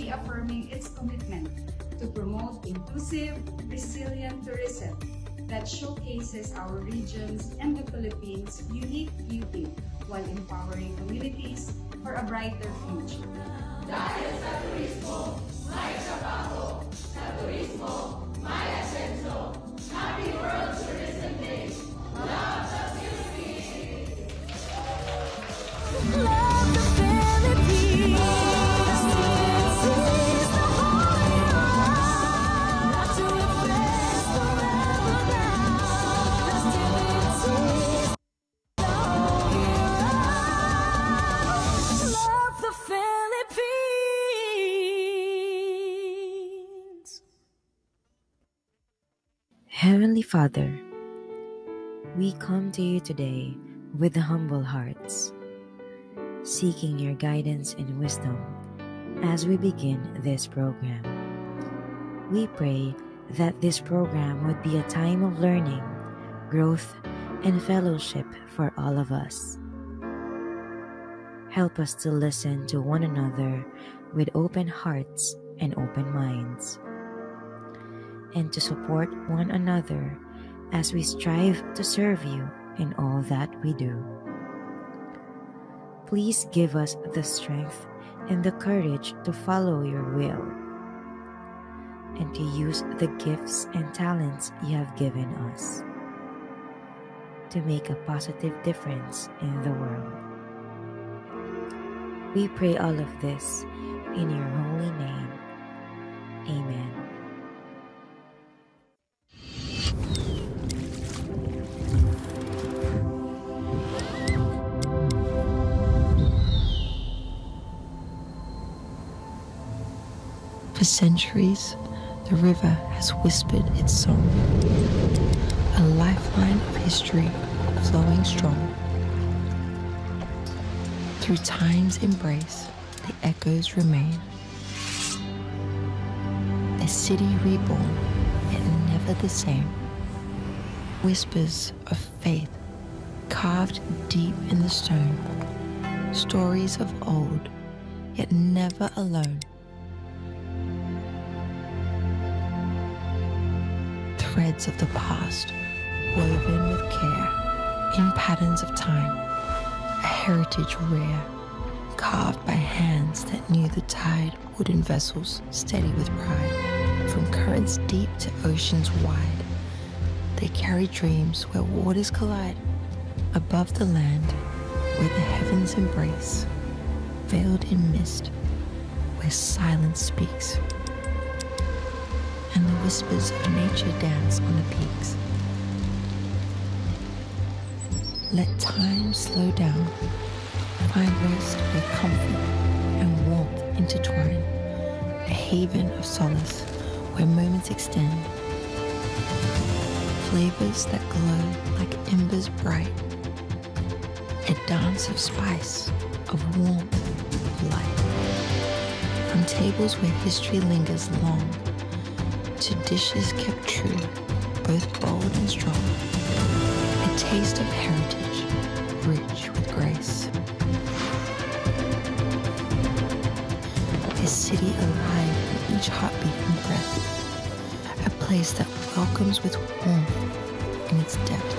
reaffirming its commitment to promote inclusive, resilient tourism that showcases our region's and the Philippines' unique beauty while empowering communities for a brighter future. Dahil sa turismo, may trabaho. Sa turismo, may asenso. Happy World Tourism Day! Love the Philippines! Love the Philippines! Seize the holy not to reflect forever now. Festivities, love the Philippines. Heavenly Father, we come to you today with humble hearts, seeking your guidance and wisdom as we begin this program. We pray that this program would be a time of learning, growth, and fellowship for all of us. Help us to listen to one another with open hearts and open minds, and to support one another as we strive to serve you in all that we do. Please give us the strength and the courage to follow your will and to use the gifts and talents you have given us to make a positive difference in the world. We pray all of this in your holy name. Amen. For centuries, the river has whispered its song, a lifeline of history flowing strong. Through time's embrace, the echoes remain. A city reborn, yet never the same. Whispers of faith carved deep in the stone. Stories of old, yet never alone. Threads of the past, woven with care, in patterns of time, a heritage rare, carved by hands that knew the tide, wooden vessels steady with pride. From currents deep to oceans wide, they carry dreams where waters collide. Above the land, where the heavens embrace, veiled in mist, where silence speaks, and the whispers of nature dance on the peaks. Let time slow down, find rest where comfort and warmth intertwine, a haven of solace where moments extend, flavors that glow like embers bright, a dance of spice, of warmth, of light. From tables where history lingers long, to dishes kept true, both bold and strong. A taste of heritage, rich with grace. A city alive in each heartbeat and breath. A place that welcomes with warmth in its depth.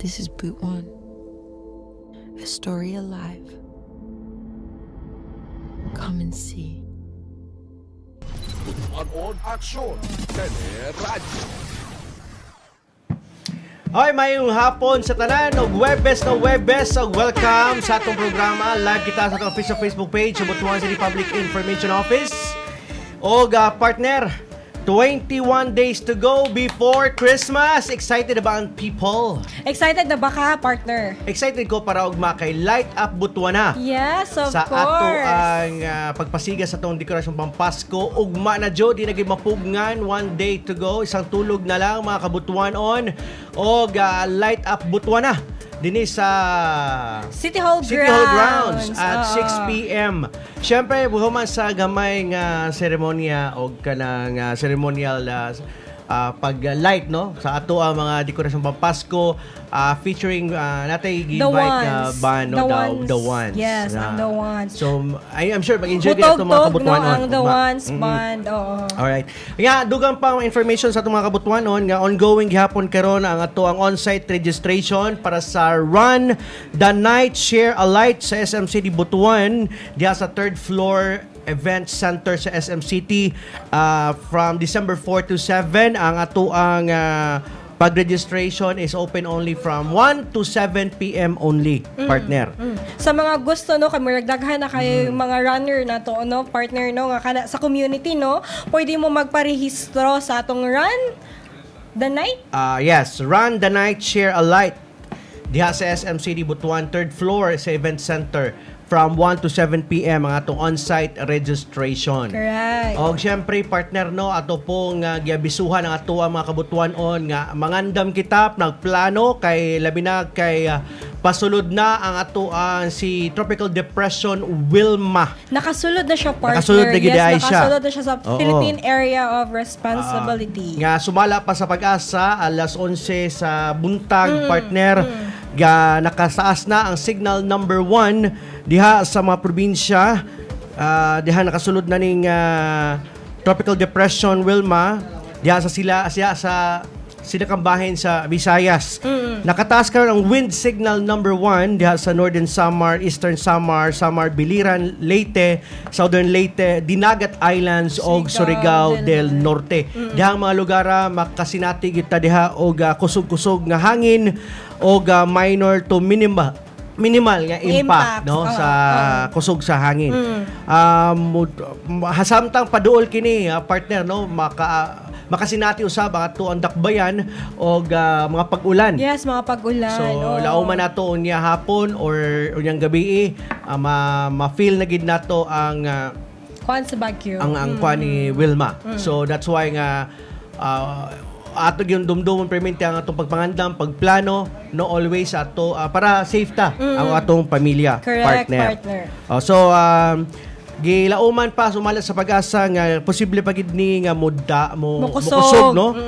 This is Boot One, a story alive. Come and see. On aksyon, Teleradyo. Hoy, mayong hapon sa tanan og Webes na Webes. Welcome sa atong programa. Live kita sa atong official Facebook page sa Butuan City Public Information Office. Og partner, 21 days to go before Christmas. Excited ba ang people? Excited na ba ka, partner? Excited ko para ugma kay Light Up Butuana. Yes, of sa course. ato ang pagpasiga sa atong dekorasyon pang Pasko. Ugma na jo, di naging mapugngan. 1 day to go. Isang tulog na lang mga kabutuanon. Og Light Up Butuana. Dini sa City Hall Grounds at Oo. 6 p.m. Siyempre, human sa gamay nga seremonya o kanang ceremonial pag-light no sa ato ang mga dekorasyon pang Pasko featuring natay gi-invite na band no, the ones. Yes, ang The Ones. So I'm sure mag-enjoy din ato mga kabutuanon. No, ang The Ones band. Oo. Alright. Nga, dugang pang information sa itong mga kabutuanon nga ongoing gihapon karon ang ato ang on-site registration para sa Run the Night Share a Light sa SM City Butuan diha sa 3rd floor Event Center sa SM City from December 4 to 7. Ang ato ang pag-registration is open only from 1 to 7 p.m. only, partner. Sa mga gusto no, kami nagdaghan na kayo yung mga runner na to no, partner no, nga kana sa community no, pwede mo magparehistro sa atong Run the Night. Yes, Run the Night Share a Light diha sa SM City Butuan 3rd floor sa Event Center from 1 to 7 p.m. ang atong on-site registration. Correct. Og syempre partner no, ato pong giabisuhan ang ato ang mga kabutuanon nga mangandam kita nagplano kay labi na kay pasulod na ang ato ang si Tropical Depression Wilma. Nakasulod na siya, partner. Nakasulod na gid ay siya. Nakasulod na siya sa Oo. Philippine Area of Responsibility. Nga sumala pa sa Pag-asa alas 11 sa buntag, partner. Ga nakasaas na ang signal number 1 diha sa mga probinsya. Diha nakasulod na ning Tropical Depression Wilma diha sa sinakambahin sa Visayas. Nakataas karon ang wind signal number 1 diha sa Northern Samar, Eastern Samar, Samar Biliran, Leyte, Southern Leyte, Dinagat Islands ug Surigao del Norte. Diha ang mga lugar makasinati kita diha og kusog-kusog nga hangin og minor to minimal nga impact no sa kusog sa hangin. Hasamtang paduol kini partner no makasinati usab ang ato ang dakbayan og mga pag-ulan. Yes, mga pag-ulan. So lauman nato unya hapon or unyang gabi ma-feel na gid nato ang Kwan sa Baguio. ang kwan ni Wilma. So that's why nga ato yung dumdumon permente ang atong pagpangandam, pagplano, no always ato para safe ta ang atong pamilya. Correct, partner. So gilauman pa sumala sa Pag-asa nga posible pa gid ni nga mukusog no.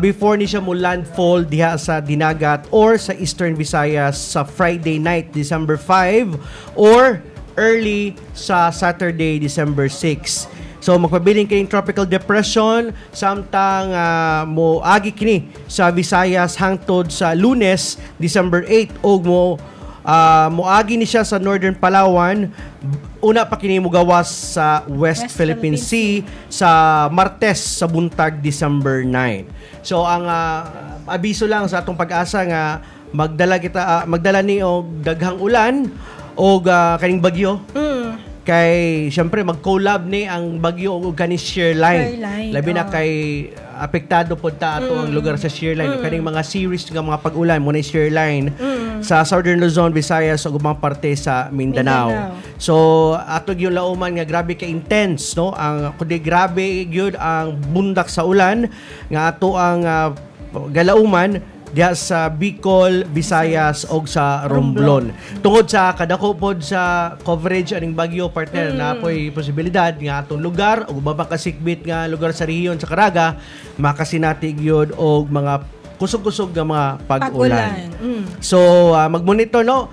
Before ni siya mo landfall diha sa Dinagat or sa Eastern Visayas sa Friday night December 5 or early sa Saturday December 6. So magpabiling kining tropical depression samtang mo agi kini sa Visayas hangtod sa Lunes December 8 og moagi ni siya sa Northern Palawan. Una pa kini mo gawas sa West Philippine Sea sa Martes sa buntag December 9. So ang abiso lang sa atong Pag-asa nga magdala ni og daghang ulan og kaning bagyo. Kay syempre mag-collab ni ang bagyo ug kani Shearline. Labi na kay apektado pod ta ato ang lugar sa Shearline. Kaning mga series nga mga pag-ulan mo na Shearline sa Southern Luzon, Visayas ug ubang parte sa Mindanao. So ato gyud lauman nga grabe ka intense no ang kundi grabe gyud ang bundak sa ulan nga ato ang galauman diha sa Bicol, Visayas og sa Romblon. Tungod sa kadako pod sa coverage aning bagyo partner na apoy posibilidad nga atong lugar ug ubang kasikbit nga lugar sa rehiyon sa Caraga makasinatig gyud og mga kusog-kusog nga mga pag-ulan. So mag-monitor no.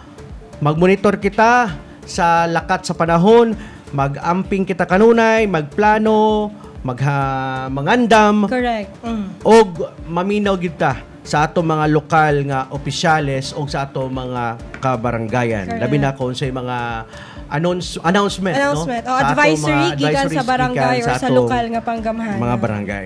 Mag-monitor kita sa lakat sa panahon, mag-amping kita kanunay, magplano, mangandam. Correct. Og maminaw gid ta sa ato mga lokal nga opisyales o sa ato mga kabaranggayan. Correct. Labi na kung sa mga announcement, no? O Sa ato advisory mga gikan sa advisories barangay gikan or sa atong lokal nga panggamhanan. mga barangay.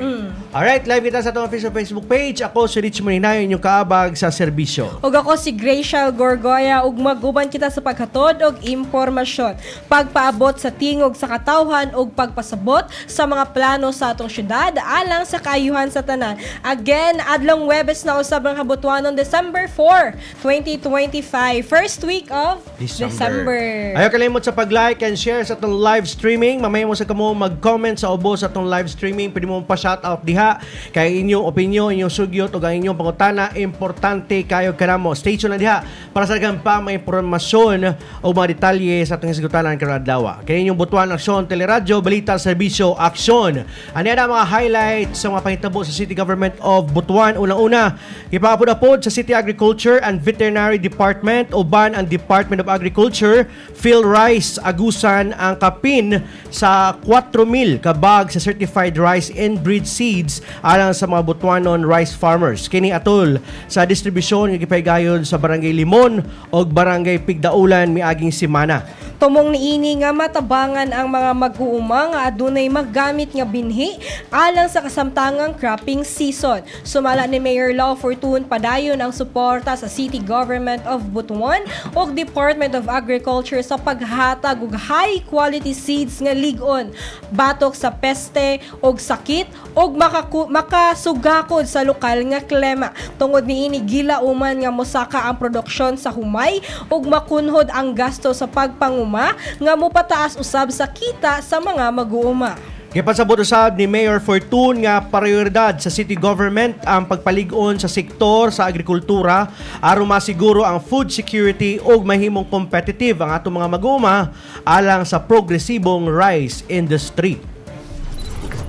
Alright, live kita sa atong official Facebook page. Ako si Rich Moninayo, inyong kaabag sa serbisyo. Ug ako si Gracia Gorgoya ug maguban kita sa paghatod og impormasyon, pagpaabot sa tingog sa katawhan ug pagpasabot sa mga plano sa atong syudad alang sa kaayuhan sa tanan. Again, adlong Huwebes na usab ang kabutuanon December 4, 2025, first week of December. Ayaw kalimot sa pag-like and share sa atong live streaming. Mamaya mo sa kamo mag-comment sa ubo sa atong live streaming. Pwede mo pa-shoutout diha kay inyong opinion, inyong sugyot ug ang inyong pangutana importante kayo kanamo. Stay tuned na diha para sa daghang pa may impormasyon o mga detalye sa atong hisgutanan karong adlaw. Kay inyong butuan aksyon teleradyo, balita, serbisyo, aksyon. Ani na mga highlights sa mga pahitabo sa City Government of Butuan. Unang-una, ipapapod sa City Agriculture and Veterinary Department uban ang Department of Agriculture Phil Rice agusan ang kapin sa 4,000 kabag sa certified rice and breed seeds alang sa mga Butuanon rice farmers. Kini atol sa distribusyon nga gipaygayon sa Barangay Limon o Barangay Pigdaulan miaging semana. Tumong niini nga matabangan ang mga mag-uuma nga adunay maggamit nga binhi alang sa kasamtangang cropping season. Sumala ni Mayor Lau Fortun padayon ang suporta sa City Government of Butuan ug Department of Agriculture sa paghatag og high quality seeds nga lig-on batok sa peste og sakit og makasugakod sa lokal nga klima. Tungod niini gilauman nga mosaka ang produksyon sa humay ug makunhod ang gasto sa pagpanguma nga mopataas usab sa kita sa mga mag-uuma. Gipasabot usab ni Mayor Fortun nga prioridad sa city government ang pagpalig-on sa sektor sa agrikultura aron masiguro ang food security ug mahimong competitive ang atong mga mag-uuma alang sa progresibong rice industry.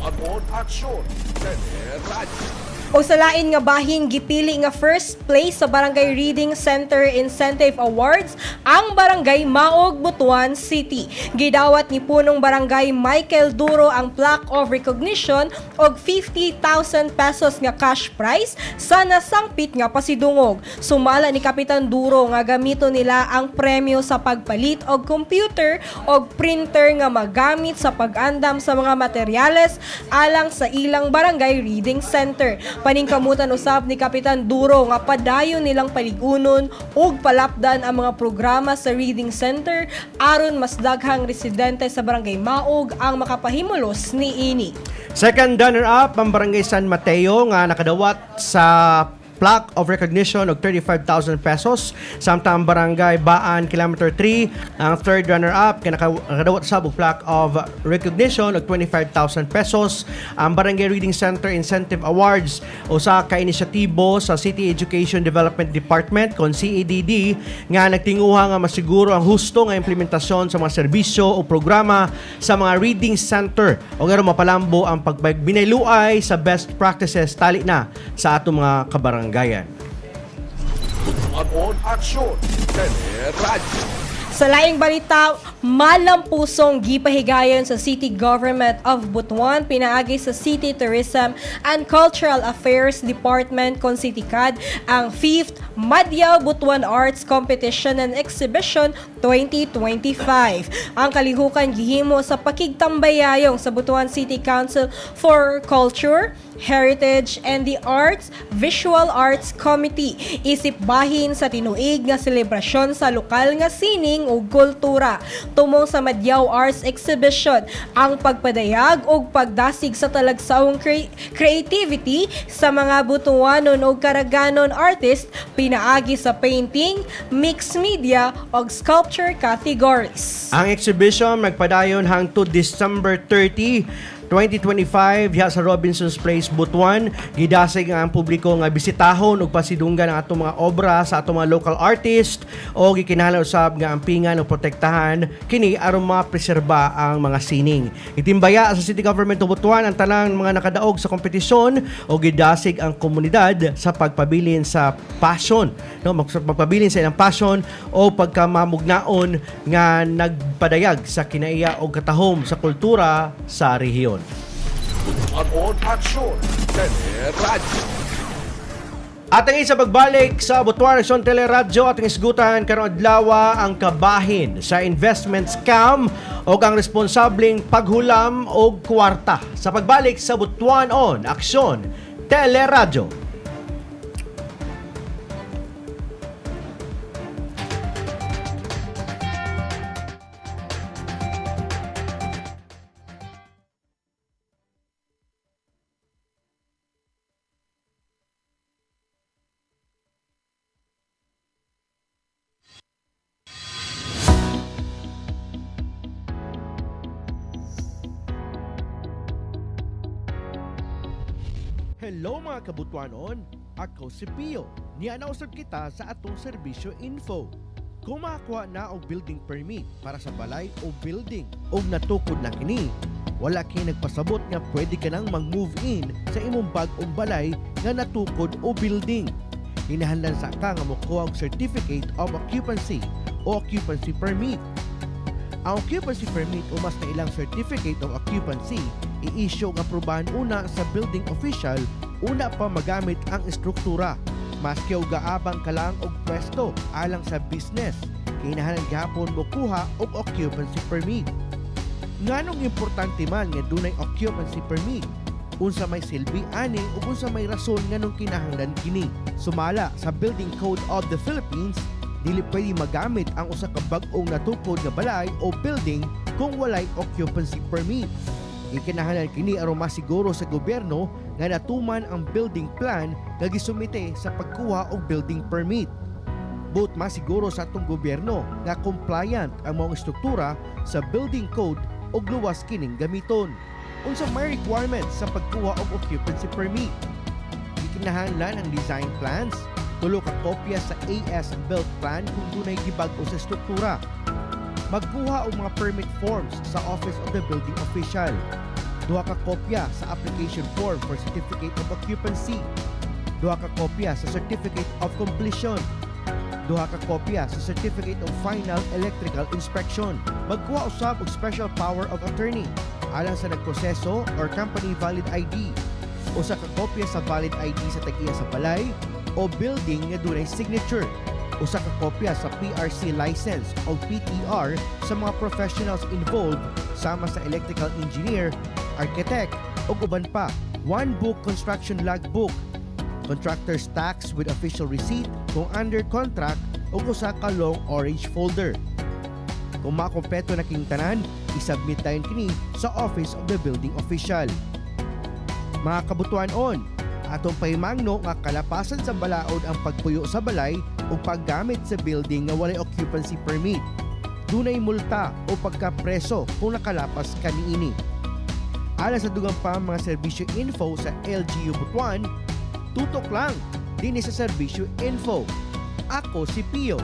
Abot aksyon, teleradyo. O sa lain nga bahin gipili nga first place sa Barangay Reading Center Incentive Awards ang Barangay Maog, Butuan City. Gidawat ni punong Barangay Michael Duro ang plaque of recognition og 50,000 pesos nga cash prize sa nasangpit nga pasidungog. Sumala ni Kapitan Duro nga gamito nila ang premyo sa pagpalit og computer og printer nga magamit sa pag-andam sa mga materyales alang sa ilang Barangay Reading Center. Paningkamutan usab ni Kapitan Duro nga padayon nilang paligunon ug palapdan ang mga programa sa Reading Center aron mas daghang residente sa Barangay Maog ang makapahimulos niini. Second runner-up ang Barangay San Mateo nga nakadawat sa plaque of recognition og 35,000 pesos. Samtang Barangay Baan, Kilometer 3, ang third runner-up kay nakadawat sa plaque of recognition og 25,000 pesos. Ang Barangay Reading Center Incentive Awards usa ka inisyatibo sa City Education Development Department kon CEDD nga nagtinguha nga masiguro ang husto nga implementasyon sa mga serbisyo o programa sa mga reading center o nga mapalambo ang pagbinayluay sa best practices tali na sa atong mga kabarangay. Abot aksyon, teleradyo. Sa laing balita, malampusong gipahigayon sa City Government of Butuan pinaagi sa City Tourism and Cultural Affairs Department kon CityCAD ang 5th Madyaw Butuan Arts Competition and Exhibition 2025. Ang kalihukan gihimo sa pakigtambayayong sa Butuan City Council for Culture, Heritage and the Arts Visual Arts Committee. Isip bahin sa tinuig nga selebrasyon sa lokal nga sining ug kultura. Tumong sa Madyaw Arts Exhibition ang pagpadayag ug pagdasig sa talagsaong creativity sa mga Butuanon ug Karaganon artist pinaagi sa painting, mixed media ug sculpture categories. Ang exhibition magpadayon hangtod December 30, 2025 diha sa Robinson's Place, Butuan. Gidasig ang publiko nga bisitahon ug pasidunggan ang atong mga obra sa atong mga local artist o gikinahanglan usab nga ampingan ug protektahan kini aron mapreserba ang mga sining. Itimbaya sa City Government of Butuan ang tanang mga nakadaog sa kompetisyon o gidasig ang komunidad sa pagpabilin sa passion, no, magpabilin sa ilang passion o pagkamamugnaon nga nagpadayag sa kinaiya o katahom sa kultura sa rehiyon. Abot aksyon, teleradyo. Ating sa pagbalik sa Butuan Aksyon Teleradyo ating isgutan karong adlaw ang kabahin sa investment scam o ang responsableng paghulam og kwarta sa pagbalik sa Butuan Aksyon Teleradyo. Hello mga kabutuanon, ako si Pio. Nianausap kita sa atong serbisyo info. Kung makakuha na og building permit para sa balay o building o natukod na kini, wala kay nagpasabot nga pwede ka nang mag-move in sa imong bag-ong balay nga natukod o building. Hinahanglan sa ka nga mokuha og certificate of occupancy o occupancy permit. Ang occupancy permit o mas na ilang certificate of occupancy i-issue ang aprobahan una sa building official una pa magamit ang estruktura. Maski og gaabang ka lang og pwesto alang sa business, kinahanglan gihapon mo kuha og occupancy permit. Nganong importante man nga dunay occupancy permit? Unsa may silbi ani ug unsa may rason nganong kinahanglan kini? Sumala sa Building Code of the Philippines, dili pwede magamit ang usa ka bag-ong natukod nga balay o building kung walay occupancy permit. Ikinahanglan kini aron masiguro sa gobyerno nga natuman ang building plan nga gisumite sa pagkuha og building permit. But masiguro sa atong gobyerno nga compliant ang mga struktura sa building code og luwas kining gamiton. Unsa may requirements sa pagkuha og occupancy permit? Ikinahanglan ang design plans, tulo ka kopya sa AS-built plan kung dunay gibag-o sa struktura. Magkuha og mga permit forms sa Office of the Building Official. Duha ka kopya sa application form for Certificate of Occupancy. Duha ka kopya sa Certificate of Completion. Duha ka kopya sa Certificate of Final Electrical Inspection. Magkuha usab og Special Power of Attorney alang sa nagproseso or company valid ID. Usa ka kopya sa valid ID sa tag-iya sa balay o building nga dunay signature. Usa ka kopya sa PRC license o PTR sa mga professionals involved sama sa electrical engineer, architect o uban pa. One book construction logbook, contractor's tax with official receipt kung under contract o usa ka long orange folder. Kung makompleto na king tanan, isubmit tayo kini sa Office of the Building Official. Mga kabutuan atong pahimangno nga kalapasan sa balaod ang pagpuyo sa balay o paggamit sa building nga walay occupancy permit. Dunay multa o pagkapreso kung nakalapas ka niini. Alang sa dugang pa mga serbisyo info sa LGU Butuan, tutok lang din sa serbisyo info. Ako si Pio.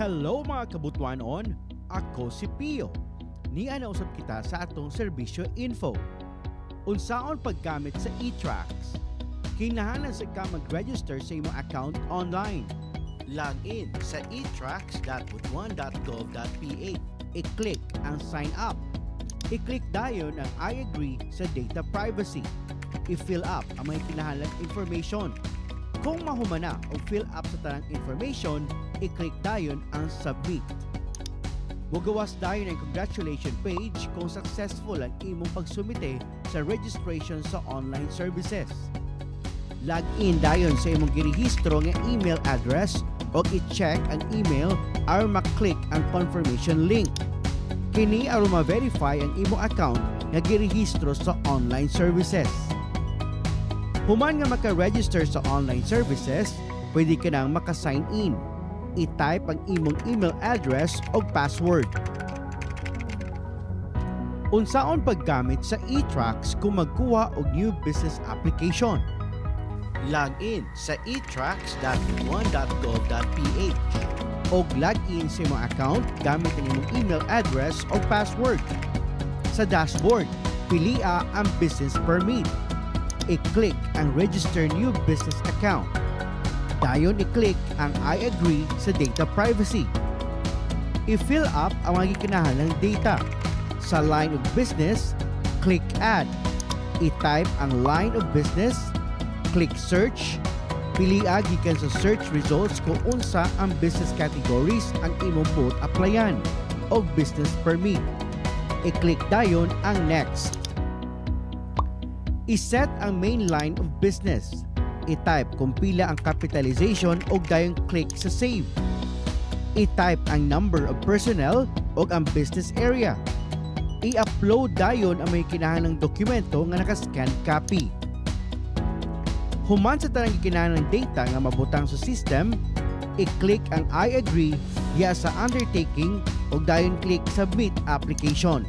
Hello mga kabutuanon, ako si Pio. Nianausap kita sa atong serbisyo info. Unsaon paggamit sa e-tracks? Kinahanglan sa ka mag-register sa imong account online. Log in sa etracks.butuan.gov.ph. I-click ang sign up. I-click dayon ang I agree sa data privacy. I-fill up ang mga kinahanglang information. Kung mahumana o fill up sa tanang information, i-click dayon ang submit. Mugawas dayon ang congratulation page kung successful ang imong pagsumite sa registration sa online services. Log in dayon sa imong girehistro nga email address o i-check ang email aron maklik ang confirmation link. Kini aron ma-verify ang imong account nga girehistro sa online services. Human nga maka-register sa online services, pwede ka nang maka-sign in. I-type ang imong email address o password. Unsaon paggamit sa e-tracks kung magkuha og new business application? Log in sa etracks.butuan.gov.ph. o login sa imong account gamit ang imong email address o password. Sa dashboard, pilia ang business permit. I-click ang register new business account. Dayon i-click ang I agree sa data privacy. I-fill up ang mga gikinahanglang data. Sa line of business, click add. I-type ang line of business, click search, pilia gikan sa search results kung unsa ang business categories ang imong both applyan o business permit. I-click dayon ang next. I-set ang main line of business. I-type kung pila ang capitalization o dayon click sa save. I-type ang number of personnel o ang business area. I-upload dayon ang may kinahanglang dokumento nga naka-scan copy. Human sa tanang gikinahanglang data nga mabutang sa system, i-click ang I agree diya sa undertaking o dayon click submit application.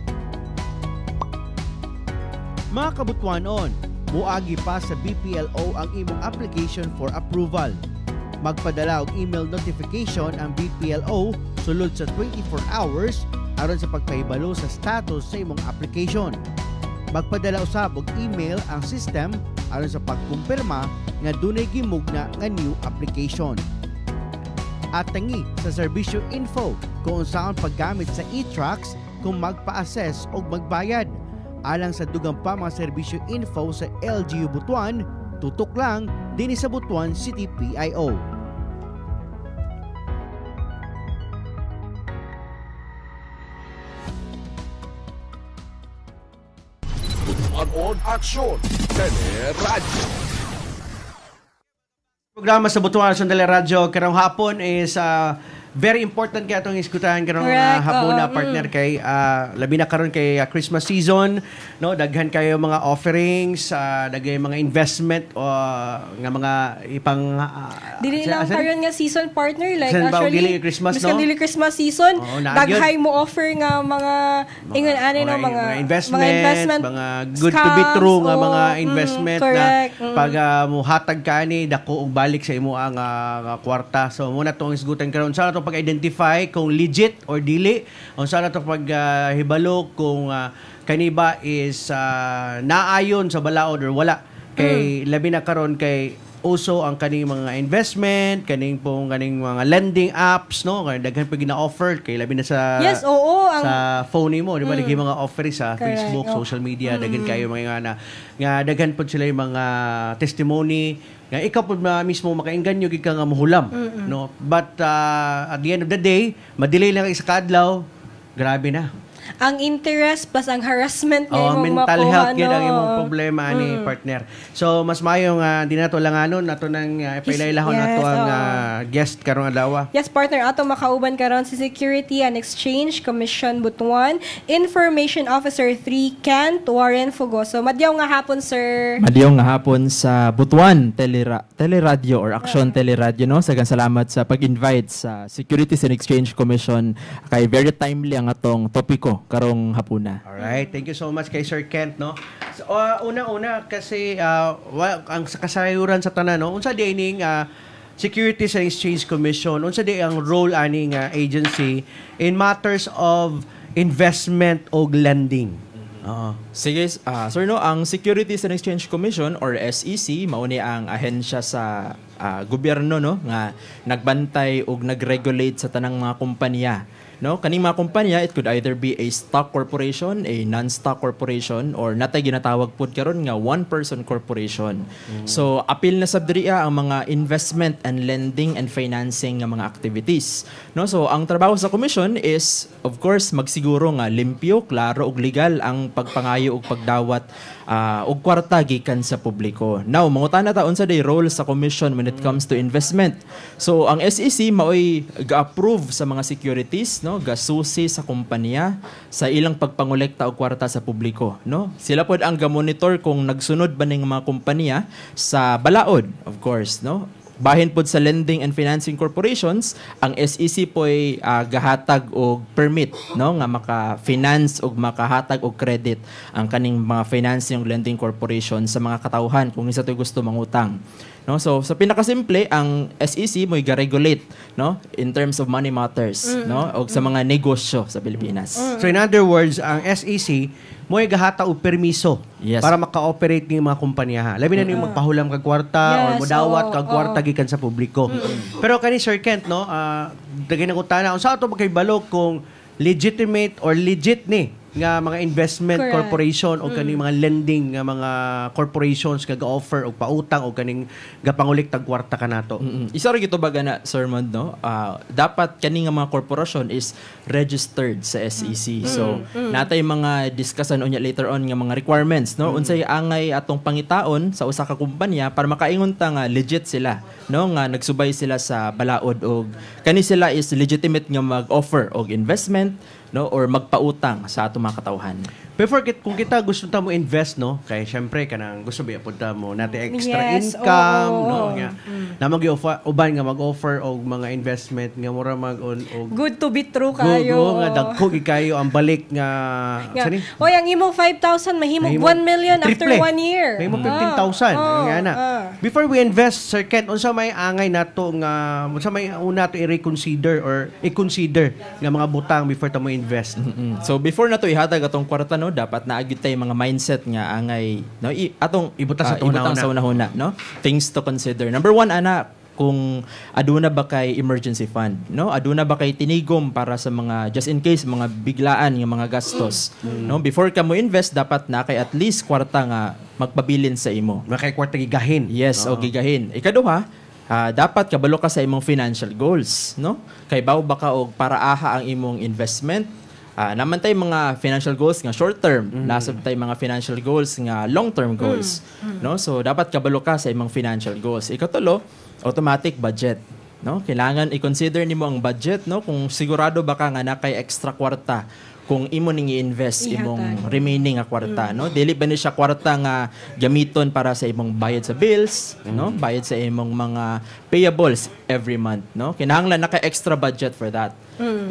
Mga kabutuanon, muagi pa sa BPLO ang imong application for approval. Magpadala og email notification ang BPLO sulod sa 24 hours aron sa pagpahibalo sa status sa imong application. Magpadala usab og email ang system aron sa pagkumpirma nga dunay gimugna nga new application. At tangi sa serbisyo info kung unsaon paggamit sa e-tracks kung magpa-assess o magbayad. Alang sa dugang pa mga serbisyo info sa LGU Butuan, tutok lang din sa Butuan City PIO. On aksyon, Teleradyo. Programa sa Butuan Sandali Radyo karong hapon is very important kaya itong iskutahan karong Correct, hapon na oo, partner kay labi na karon kay Christmas season, no, daghan kayo mga offerings, daghan mga investment o nga mga ipang Dili lang karon nga season partner like Saan ba, actually dili Christmas, miskan no? dili Christmas season Oo, daghay mo offer nga mga ingon ani no mga investment, mga good to be true nga mga investment na correct, pag muhatag ka ni dako og balik sa imo ang kwarta. So muna tong isgutan karon sa to pag-identify kung legit or dili, unsa na to pag hibalo kung kani ba is naayon sa balaod or wala. Kay labi na karon kay uso ang kaning mga investment, kaning mga lending apps, no? Kay daghan pa gina-offer kay labi na sa yes, oo, sa phone mo, di ba? Daghan mga offerings sa Correct, Facebook, oh. social media, daghan kayo mga nga daghan po sila yung mga testimony nga ikaw po mismo makainganyo gid ka nga muhulam, no? But at the end of the day, madelay lang sa kadlaw, grabe na. Ang interest plus ang harassment nga imong mental makuha, health gid ang no? imong problema ni partner. So mas mayong di nato langanon nato nang ipailaylahon Yes, nato ang oo. guest karong adlaw. Yes, partner, ato makauban karon si Security and Exchange Commission Butuan Information Officer 3 Kent Warren Fugoso. Madyaw nga hapon, sir. Madiyong nga hapon sa Butuan Teleradyo or Action Teleradyo, no? Sagang salamat sa pag-invite sa Securities and Exchange Commission kay very timely ang atong topiko karong hapuna. Alright, thank you so much kay Sir Kent, no. So, una-una kasi ang kasayuran sa tanan, no. Unsa di ining Securities and Exchange Commission, unsa di ang role aning agency in matters of investment o lending? Sige, sir, no, ang Securities and Exchange Commission or SEC mao ni ang ahensya sa gobyerno, no, nga nagbantay ug nagregulate sa tanang mga kompanya. No, kaning mga kumpanya, it could either be a stock corporation, a non-stock corporation, or natay ginatawag pud karon nga one-person corporation. So, apil na sab diriya ang mga investment and lending and financing nga mga activities. No, so ang trabaho sa commission is of course magsiguro nga limpyo, klaro ug legal ang pagpangayo ug pagdawat og kwarta gikan sa publiko. Now, mangutana ta unsa day role sa commission when it comes to investment. So, ang SEC maoy ga-approve sa mga securities, no, gasusi sa kompanya sa ilang pagpangolekta og kwarta sa publiko, no. Sila pod ang ga-monitor kung nagsunod ba ning mga kompanya sa balaod, of course, no. Bahin pod sa lending and financing corporations, ang SEC po'y gahatag og permit, no, nga maka-finance og makahatag og credit ang kaning mga financing ug lending corporation sa mga katawhan kung isa to'y gusto mangutang. No? So sa pinakasimple, ang SEC mo i-regulate, no, in terms of money matters, no, o sa mga negosyo sa Pilipinas. So in other words, ang SEC mo ay gahata og permiso Yes. para maka-operate ng mga kumpanya. Labi na yung magpahulam kag kwarta or Yes, modawat oo, kag kwarta gikan sa publiko. Pero kani Sir Kent, no, dagay na utana unsa ato magkaibalo kung legitimate or legit ni nga mga investment Correct. corporation o kaning mga lending nga mga corporations nga ga-offer og pautang o kaning gapangulik tag kwarta kanato. Isa rin ito baga na, Sir Mond, no? Dapat kani nga mga korporasyon is registered sa SEC. So, natay mga discussion unya later on nga mga requirements, no? Unsay angay atong pangitaon sa usa ka kumpanya para makaingon ta nga legit sila, no? Nga nagsubay sila sa balaod og kani sila is legitimate nga mag-offer og investment, no, or magpautang sa atong mga katawhan. Before kung kita gusto ta mo invest, no, kay syempre kanang gusto ba punta mo natin extra Yes, income, oo. no, nga na uban nga mag-offer og mga investment nga mura og Good to be true go kayo. nga dagko kayo ang balik nga Nga. sani Oy, ang imong 5,000 mahimog 1 million after triple. 1 year. Mahimo 15,000 nga na. Before we invest, Sir Kent, unsa may angay nato nga unsa may una to i-reconsider or i-consider nga mga butang before ta mo invest. So before na to ihatag atong kwarta, no, dapat naagit tay mga mindset nga angay, no, atong Ibutang sa ibutang sa unahuna, no. Things to consider. Number 1, ana, kung aduna ba kay emergency fund, no? Aduna ba kay tinigom para sa mga just in case mga biglaan nga mga gastos, no? Before ka mo invest, dapat na kay at least kwarta nga magpabilin sa imo. Makay kwarta gigahin. Yes, o gigahin. Ikaduha, dapat kabalo ka sa imong financial goals, no? Kay bawo ba ka og para aha ang imong investment? Naman tay mga financial goals nga short term, nasa tay mga financial goals nga long term goals, no? So dapat kabalo ka sa imong financial goals. Ikatulo, automatic budget, no? Kailangan i-consider nimo ang budget, no? Kung sigurado ba ka nga na kay extra kwarta kung imo ning i-invest imong remaining nga kwarta, no? Dili ba ni siya kwarta nga gamiton para sa imong bayad sa bills, no? Bayad sa imong mga payables every month, no? Kinahanglan na kay extra budget for that.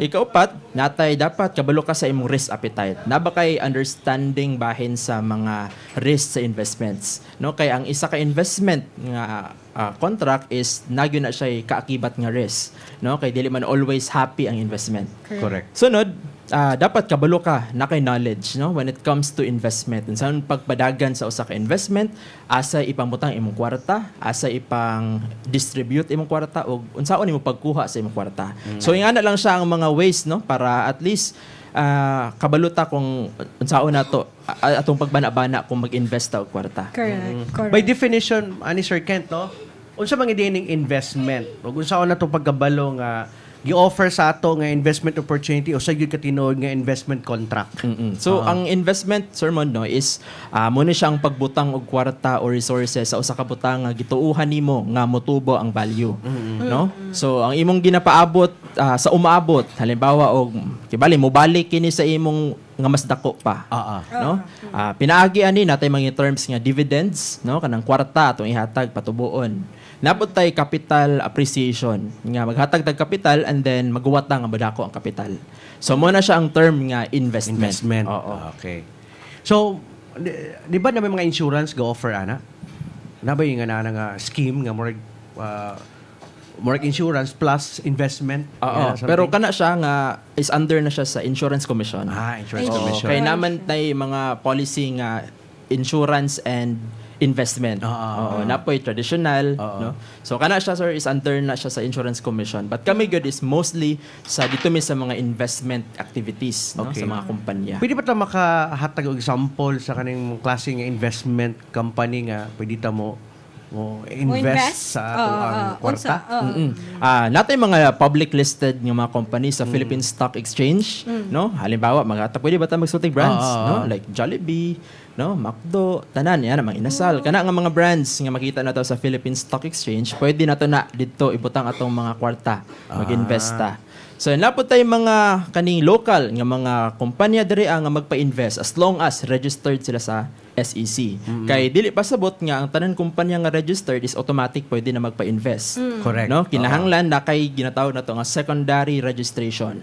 Ikaupat, natay dapat kabalo ka sa imong risk appetite. Na ba kay understanding bahin sa mga risk sa investments, no? Kay ang isa ka investment nga contract is nagyo na siya kaakibat nga risk, no? Kay dili man always happy ang investment. Correct. Sunod, dapat kabalo ka na kay knowledge, no, when it comes to investment. Unsaon pagpadagan sa usa ka investment, asa ipangutang imong kwarta, asa ipang distribute imong kwarta o unsaon imo pagkuha sa imong kwarta. So ingana lang siya ang mga ways, no, para at least kabaluta kung unsaon nato atong pagbana-bana kung mag-invest ta og kwarta. Correct. By definition, ani Sir Kent, no, unsa man gid ning investment? Ug unsaon nato pagkabalo nga gi-offer sa ato nga investment opportunity o sa gyud katinuod nga investment contract. So ang investment, Sir Mon, no, is mo ni siya ang pagbutang og kwarta o resources sa usa ka butang nga gituuhan nimo nga motubo ang value, no? So ang imong ginapaabot sa umaabot, halimbawa og kibali mo balik kini sa imong nga mas dako pa, no? Pinaagi ani natay mga terms nga dividends, no, kanang kwarta atong ihatag patubuon. Napot tay capital appreciation nga maghatag tag capital and then magwatang ang badako ang capital. So mo na siya ang term nga investment. Oo. Okay. So di ba na may mga insurance go offer ana? Na ba yung nga scheme nga more insurance plus investment? Oo. Pero kana siya nga is under na siya sa insurance commission. Insurance commission. Kay naman tay mga policy nga insurance and investment. Napoy traditional, no? So kana siya, sir, is under na siya sa insurance commission. But kami good is mostly sa dito mi sa mga investment activities, no, sa mga kumpanya. Pwede ba ta makahatag og example sa kaning klase nga investment company nga pwede ta mo invest sa ato ang kwarta? Natay mga public listed nga mga company sa Philippine Stock Exchange, no? Halimbawa, pwede ba ta magsultig brands, no? Like Jollibee, no, McDo, tanan yan mga inasal. Kana nga mga brands nga makita nato sa Philippine Stock Exchange, pwede nato na dito ibutang atong mga kwarta, mag-invest ta. So napod tay mga kaning local nga mga kumpanya diri nga magpa-invest as long as registered sila sa SEC. Kay dili pa sabot nga ang tanan kumpanya nga registered is automatic pwede na magpa-invest. Correct. No, kinahanglan na kay ginatawag nato nga secondary registration.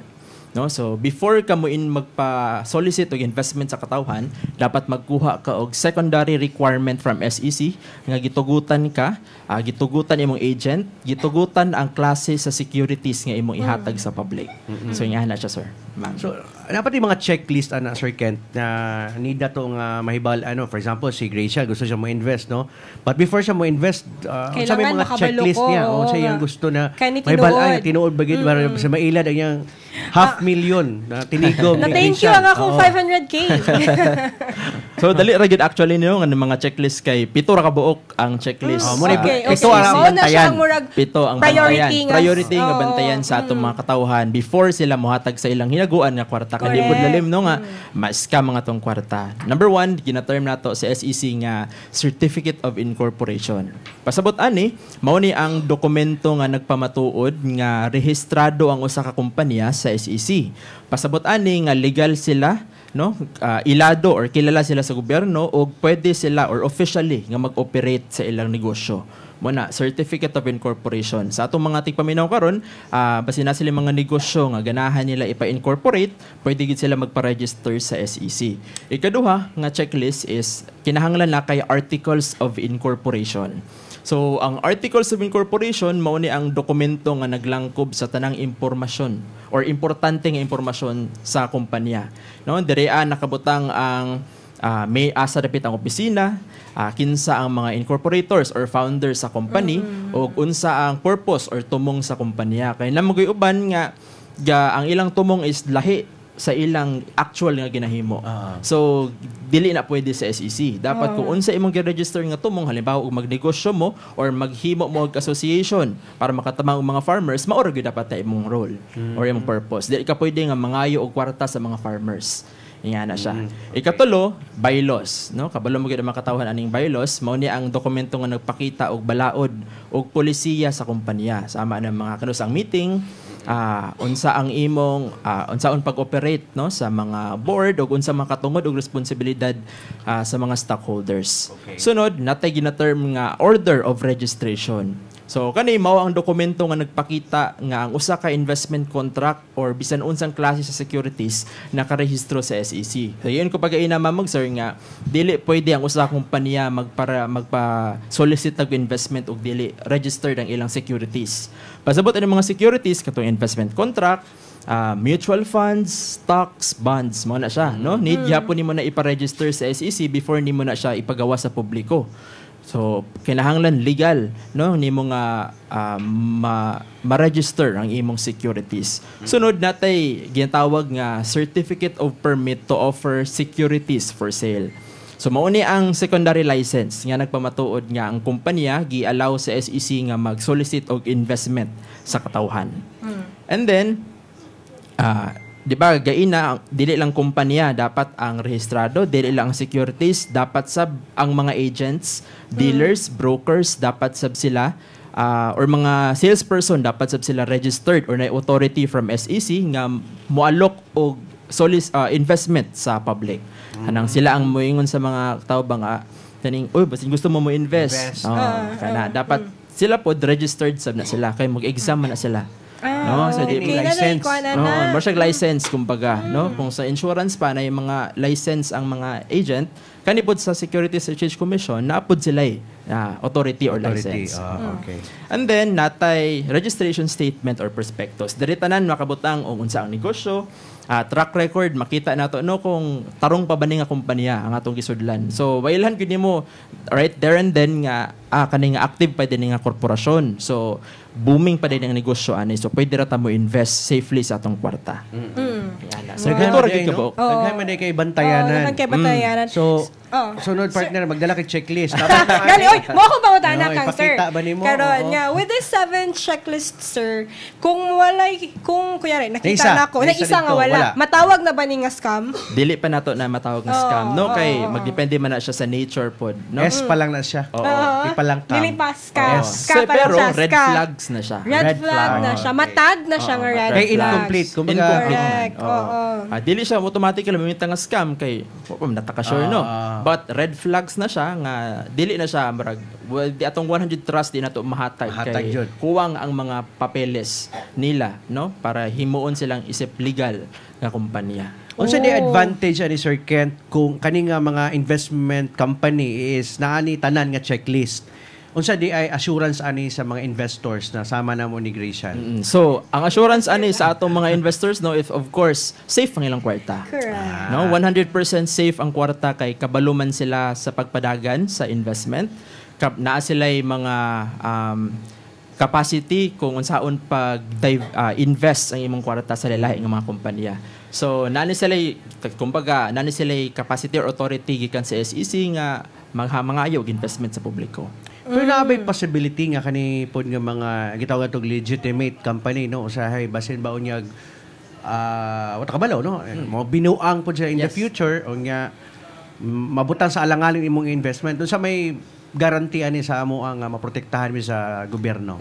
No? So before ka mo magpa-solicit og investment sa katawhan, dapat magkuha ka og secondary requirement from SEC nga gitugutan ka, gitugutan imong agent, gitugutan ang klase sa securities nga imong ihatag sa public. So nga na siya, sir. Ma'am. So, dapat yung mga checklist, Sir Kent, na need na itong mahibal, for example, si Gracia, gusto siya mo-invest, no? But before siya mo-invest, sa may mga makabalo checklist ko, niya, oo siya yung nga. gusto na Kaya ni mahibal, tinuod. tinuod bagid, sa mailad, ang yung 500,000 na tinigom. Na ni thank you Gracia. ang akong Oo. 500K. So dali ra gid actually niyo nga mga checklist kay pito ra ka buok ang checklist. muna Okay, ito okay. ang Mao na siya bantayan. ang murag Pito ang priority bantayan. nga. Priority nga Oo. bantayan sa atong mga katawhan before sila mohatag sa ilang hinaguan nga kwarta. Kani Correct. lalim no nga ma-scam mga tong kwarta. Number 1, gina-term nato sa SEC nga Certificate of Incorporation. Pasabot ani, mao ni ang dokumento nga nagpamatuod nga rehistrado ang usa ka kompanya sa SEC. Pasabot ani nga legal sila, no? Ilado or kilala sila sa gobyerno o pwede sila or officially nga mag-operate sa ilang negosyo. Muna, Certificate of Incorporation. Sa atong mga tigpaminaw karon, basi na sila mga negosyo nga ganahan nila ipa-incorporate, pwede gid sila magpa-register sa SEC. Ikaduha nga checklist is kinahanglan na kay Articles of Incorporation. So, ang Articles of Incorporation mao ni ang dokumento nga naglangkob sa tanang impormasyon or importante nga impormasyon sa kumpanya. No, direa nakabutang ang may asa dapit ang opisina, kinsa ang mga incorporators or founders sa company o unsa ang purpose or tumong sa kumpanya. Kaya namoy uban nga ang ilang tumong is lahi sa ilang actual nga ginahimo. So dili na pwede sa SEC. Dapat kung unsa imong gi-register nga tumong, halimbawa ug magnegosyo mo or maghimo mo og association para makatamang og mga farmers, mao ra gyud dapat ta imong role or imong purpose. Dili ka pwede nga mangayo og kwarta sa mga farmers. Iyan na siya. Ikatulo, bylaws, no? Kabalo mo gyud ang makatawhan aning bylaws, mao ni ang dokumento nga nagpakita og balaod og polisiya sa kumpanya. Sama ng mga kanusang meeting, unsa ang imong unsaon pag-operate, no, sa mga board ug unsa makatungod og responsibilidad sa mga stockholders. Okay. Sunod, natay gina-term nga order of registration. So kani mao ang dokumento nga nagpakita nga ang usa ka investment contract or bisan unsang klase sa securities nakarehistro sa SEC. So yun ko pag-aina mamag sir nga dili pwede ang usa ka kumpanya magpa-solicit og investment og dili registered ang ilang securities. Pasabot ang mga securities katong investment contract, mutual funds, stocks, bonds, mo na siya, no? Need gyapon nimo na ipa-register sa SEC before nimo na siya ipagawa sa publiko. So, kinahanglan legal, no? Nimo nga ma-register ang imong securities. Sunod natay ginatawag nga Certificate of Permit to Offer Securities for Sale. So mao ni ang secondary license nga nagpamatuod nga ang kumpanya gi-allow sa SEC nga mag-solicit og investment sa katawhan. And then di ba gaina dili lang kumpanya dapat ang rehistrado, dili lang ang securities, dapat sab ang mga agents, dealers, brokers dapat sab sila or mga salesperson dapat sab sila registered or na authority from SEC nga moalok og investment sa public. Anang sila ang moingon sa mga tao ba nga kaning basin gusto mo invest. Kana dapat sila pod registered sab na sila kay mag-exam na sila. No, so okay. license. More siya license kumbaga, no? Kung sa insurance pa na yung mga license ang mga agent, kanipod sa Securities and Exchange Commission, naapod sila authority or license. Okay. And then natay registration statement or prospectus. Diri tanan makabutang og unsa ang negosyo, track record makita nato no kung tarong pa ba ni nga kumpanya ang atong gisudlan. So wailhan gyud nimo right there and then nga kani nga active pa din nga korporasyon. So booming pa din ang negosyo ani. So pwede ra ta mo invest safely sa atong kwarta. So ito ra gyud kabuk. Daghan man kay bantayanan. Kay bantayanan. So sunod partner magdala kay checklist. Gali, oy, mo ako pangutana No, kang sir. ipakita ba nimo? Karon Oo. nga with this 7 checklist sir, kung kunyari nakita Isa. na ako, na Isa isa nga dito, wala. wala. Matawag na ba ni nga scam? Dili pa nato na matawag nga scam, no? Kay magdepende man na siya sa nature pod, no? S pa lang na siya. Oo. Di pa lang Dili pa scam. Yes. Scam pa lang Pero siya. red Scam. flags na siya. Red flag na siya. Matag na siya nga red Kay flag. incomplete. Kumbaga, Correct. Oo. Dili siya automatically mamita nga scam kay nataka sure no. But red flags na siya nga dili na siya marag di atong 100 trust di na to mahatag kay yun. kuwang ang mga papeles nila, no, para himuon silang isip legal nga kumpanya. Unsa di advantage ani Sir Kent kung kani nga mga investment company is naani tanan nga checklist? Unsa di ay assurance ani sa mga investors na sama na mo ni Gratian? So, ang assurance ani sa atong mga investors, no, if of course safe ang ilang kwarta. Correct. No, 100% safe ang kwarta kay kabaluman sila sa pagpadagan sa investment. Naa sila'y mga capacity kung unsaon pag invest ang imong kwarta sa lahi nga mga kompanya. So, nani sila'y capacity or authority gikan sa SEC nga mangayo og investment sa publiko. Pero naabay possibility nga kani pod nga mga gitawag atong legitimate company, no, usahay basin ba unyag wata kabalo, no, mo binuang pod siya in the future o nga mabutan sa alangaling imong investment dun sa may guarantee ani sa amo ang maprotektahan mi sa gobyerno.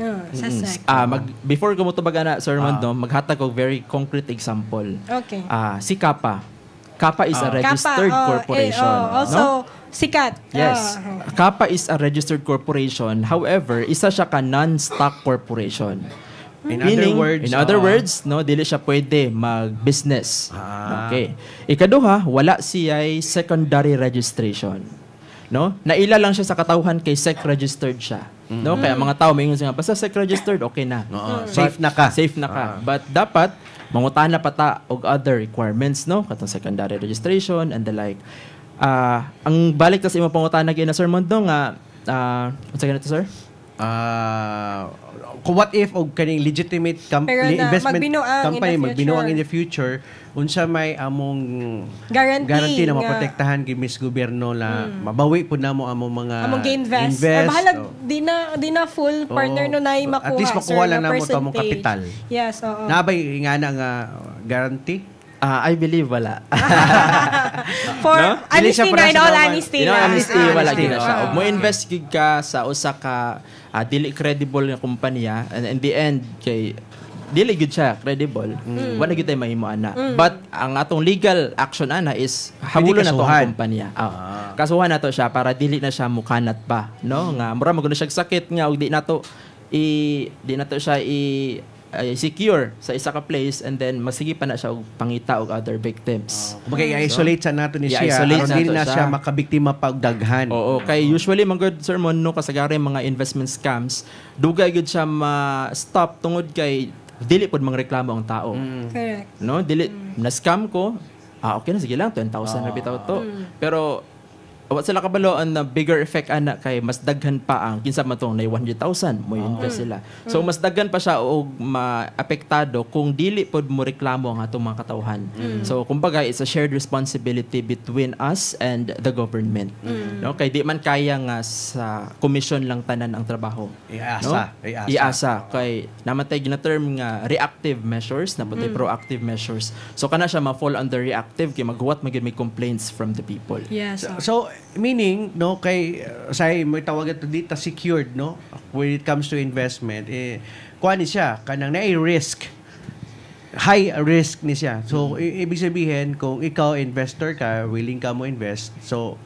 Before ko mo tubag ana Sir Mondo, maghatag og very concrete example. Okay. Si Kappa is a registered corporation. Also, sikat. Yes. Kappa is a registered corporation. However, isa siya ka non-stock corporation. In In other words, no, dili siya pwede mag-business. Okay. Ikaduha, wala siya'y secondary registration. No? Naila lang siya sa katawhan kay SEC registered siya. No? Kaya mga tao may ingon basta SEC registered, okay na. Safe na ka. Safe na ka. But dapat mangutana pa ta og other requirements, no? Katong secondary registration and the like. Ang balik ta sa imong pangutana gyud na Sir Mondo nga unsa ganito sir? Kung what if og kaning legitimate investment magbinuang company in the magbinuang in the future unsa may among guarantee na maprotektahan gi mis gobyerno na mabawi pud namo among mga among invest. Bahalag di na full partner no nay makuha. At least makuha lang namo to among kapital. Yes, oo. Nabay nga na nga guarantee? I believe wala. For honesty na, in all honesty na. Honesty, wala gina siya. Og mo invest gid ka sa usa ka dili credible nga kumpanya and in the end kay dili gid siya credible. Wala gid tay mahimo ana. But ang atong legal action ana is habulon na to ang kumpanya. Kasuhan nato siya para dili na siya mukanat pa, no? Nga mura maguna siya sakit nga og di nato siya secure sa isa ka place and then masigi pa na siya og pangita og other victims. Kumbaga i-isolate sa nato ni siya aron dili na siya makabiktima pa og daghan. Oo, kay usually mga good sermon no kasagari mga investment scams, dugay gyud siya ma-stop tungod kay dili pod mangreklamo ang tao. Correct. No, dili na scam ko. Okay na sige lang 10,000 na bitaw to. Pero wa sila kabalo na bigger effect ana kay mas daghan pa ang kinsa man tong na 100,000 mo invest sila. So mas daghan pa siya og maapektado kung dili pod mo reklamo ang atong mga katawhan. So kumbaga it's a shared responsibility between us and the government. No, kay di man kaya nga sa commission lang tanan ang trabaho. Iasa kay namatay gina term nga reactive measures na putay proactive measures. So kana siya ma-fall under reactive kay maghuwat magid may complaints from the people. Yes. So meaning no kay say mo tawag ito dito secured no when it comes to investment kuan ni siya kanang naay risk high risk ni siya. So ibig sabihin kung ikaw investor ka willing ka mo invest so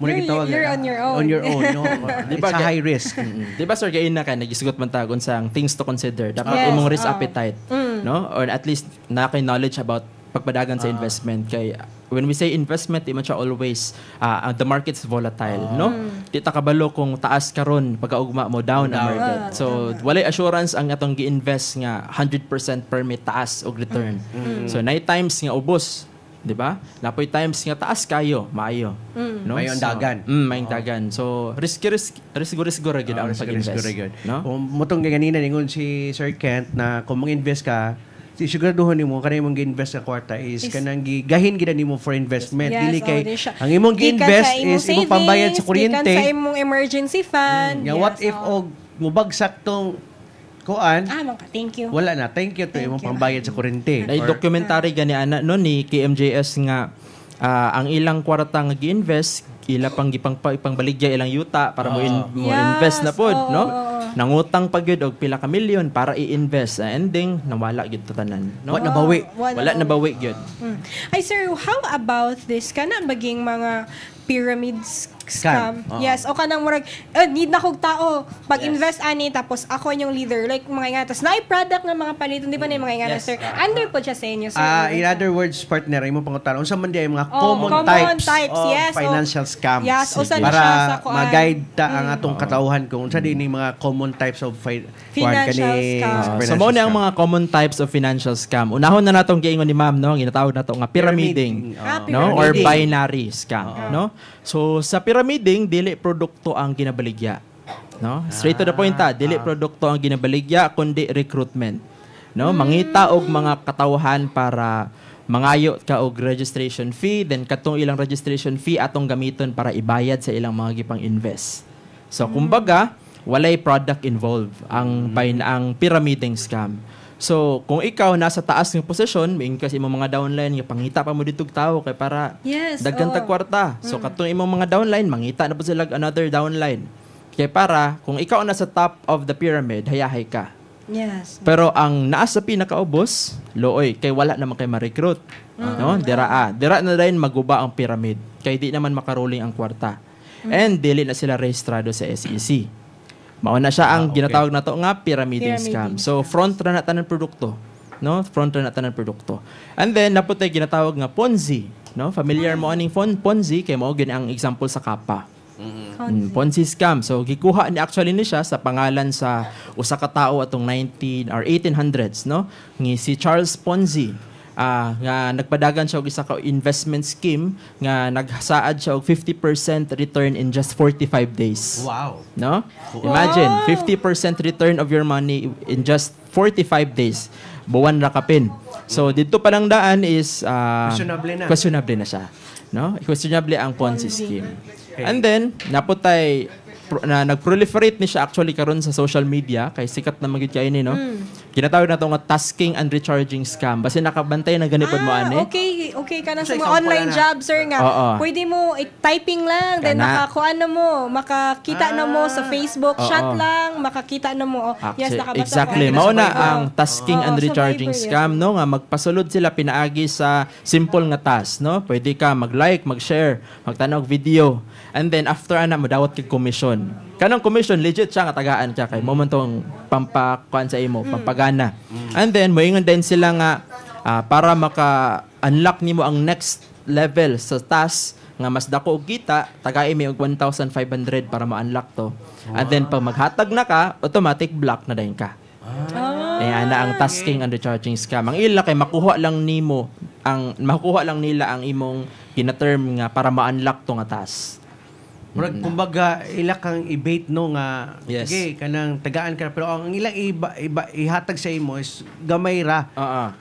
muna gitawag you're on your own no. It's a high risk. Di ba sir gayon na ka nagisugot man tagon sang things to consider dapat imong risk appetite no or at least nakay knowledge about pagpadagan sa investment kay when we say investment di man siya always the market's volatile no di ta kabalo kung taas karon pagkaugma mo down ang market so walay assurance ang atong gi-invest nga 100% permit taas og return so nay times nga ubos di ba napoy times nga taas kayo maayo no mayon dagan mayong dagan so risky ra gid ang pag-invest no motong ganina ningon si Sir Kent na kung mag-invest ka siguraduhon nimo kanang imong gi-invest sa kwarta is kanang gahin gid nimo for investment dili kay ang imong gi-invest is imong pambayad sa kuryente sa imong emergency fund what if og mubagsak tong kuan thank you wala na thank you to imong pambayad sa kuryente ay documentary gani ana no ni KMJS nga ang ilang kwarta nga gi-invest ila pang ipangbaligya ilang yuta para mo invest na pod no nangutang pa gyud og pila ka milyon para i-invest ending nawala gyud tanan no nabawi wala nabawi gyud ay sir how about this kana maging mga pyramid scam. Oo. Yes, o kanang murag need na kog tao pag-invest ani tapos ako yung leader like mga nga tapos naay product ng mga paliton di ba na yung mga nga Yes. sir. Under po siya sa inyo sir. In other words, partner, imo pangutan unsa man di ay mga Oh, common common types, types, of yes, financial scams. Yes, usa na para siya sa kuan. ma-guide ta ang atong katauhan kung unsa din yung mga common types of Financial scam. So mao ni ang mga common types of financial scam. Unahon na natong giingon ni ma'am no, ginatawag nato nga pyramiding, no, or pyramiding. binary scam, no? So sa pyramiding dili produkto ang ginabaligya, no? Straight to the point dili produkto ang ginabaligya kundi recruitment. No, mangita og mga katawhan para mangayo ka og registration fee, then katong ilang registration fee atong gamiton para ibayad sa ilang mga gipang invest. So kumbaga, walay product involved ang ang pyramiding scam. So, kung ikaw nasa taas ng posisyon, kasi imong mga downline nga pangita pa mo dito tao kay para Yes, daghan tag kwarta. So katong imong mga downline mangita na po sila another downline. Kay para kung ikaw nasa top of the pyramid, hayahay ka. Yes. Pero ang naa sa pinakaubos, looy, kay wala naman kay ma-recruit. No? Dira na rin maguba ang pyramid. Kay di naman makaruling ang kwarta. And dili na sila rehistrado sa SEC. Mao na siya ang ginatawag nato nga pyramiding scam. So front ra na tanan produkto, no? Front ra na tanan produkto. And then naputay ginatawag nga Ponzi, no? Familiar mo aning Ponzi kay mao gini ang example sa kapa. Ponzi scam. So gikuha ni actually ni siya sa pangalan sa usa ka tawo atong 19 or 1800s, no? Ni si Charles Ponzi. Nga nagpadagan siya og isa ka investment scheme nga nagsaad siya og 50% return in just 45 days. Wow. No? Imagine 50% return of your money in just 45 days. Buwan ra kapin. So dito pa lang daan is questionable na siya. No? Questionable ang Ponzi scheme. Okay. And then naputay na nag-proliferate ni siya actually karon sa social media kay sikat na magid kay ni no. Ginatawag na to nga tasking and recharging scam. Basta nakabantay na ganipod mo ani. Okay ka na sa So, mga example online na. job sir nga. Oo. Pwede mo typing lang then Kana. makakuan na mo, makakita na mo sa Facebook Oo. chat lang, makakita na mo. Yes, nakabasa Exactly. ko. Mao na Oo. ang tasking and Oo, recharging survivor, yes. scam no nga magpasulod sila pinaagi sa simple nga task no. Pwede ka mag-like, mag-share, magtanaw og video. And then after ana modawat kay commission. Kanang commission legit siya nga tagaan ka kay moment tong pampakuan sa imo, pampagana. And then moingon din sila nga para maka-unlock nimo ang next level sa task nga mas dako og kita, tagay mi og 1,500 para ma-unlock to. And then pag maghatag na ka, automatic block na dayon ka. Ayan na ang tasking and recharging scam. Ang ila kay makuha lang nila ang imong gina-term nga para ma-unlock to nga task. Murag kumbaga ila kang i-bait no nga Yes. sige kanang tagaan ka pero ang ilang iba ihatag sa imo is gamay ra.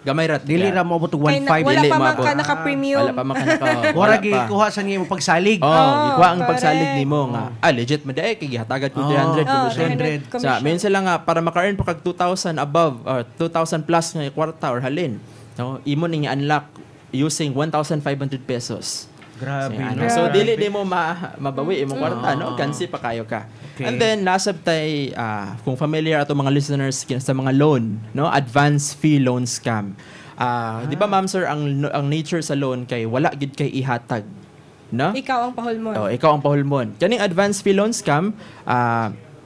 Gamay ra. Dili ra mo 1.5 Kay wala dili pa man maabot. ka naka-premium. Wala pa man ka naka. Wala gi kuha sa niya mo pagsalig. Ikuha ang correct. pagsalig nimo nga. Legit man dai kay gihatagan ko 300 commission. 300. Sa minsan lang nga para maka-earn pa kag 2,000 above or 2,000 plus nga kwarta or halin. No, imo ning unlock using 1,500 pesos. Grabe So, no. So dili di mo mabawi imong kwarta no, kansi pa kayo ka. Okay. And then nasab tay kung familiar ato mga listeners sa mga loan, no, advance fee loan scam. Di ba ma'am sir ang nature sa loan kay wala gid kay ihatag, no? Ikaw ang pahulmon. Ikaw ang pahulmon. Kaning advance fee loan scam,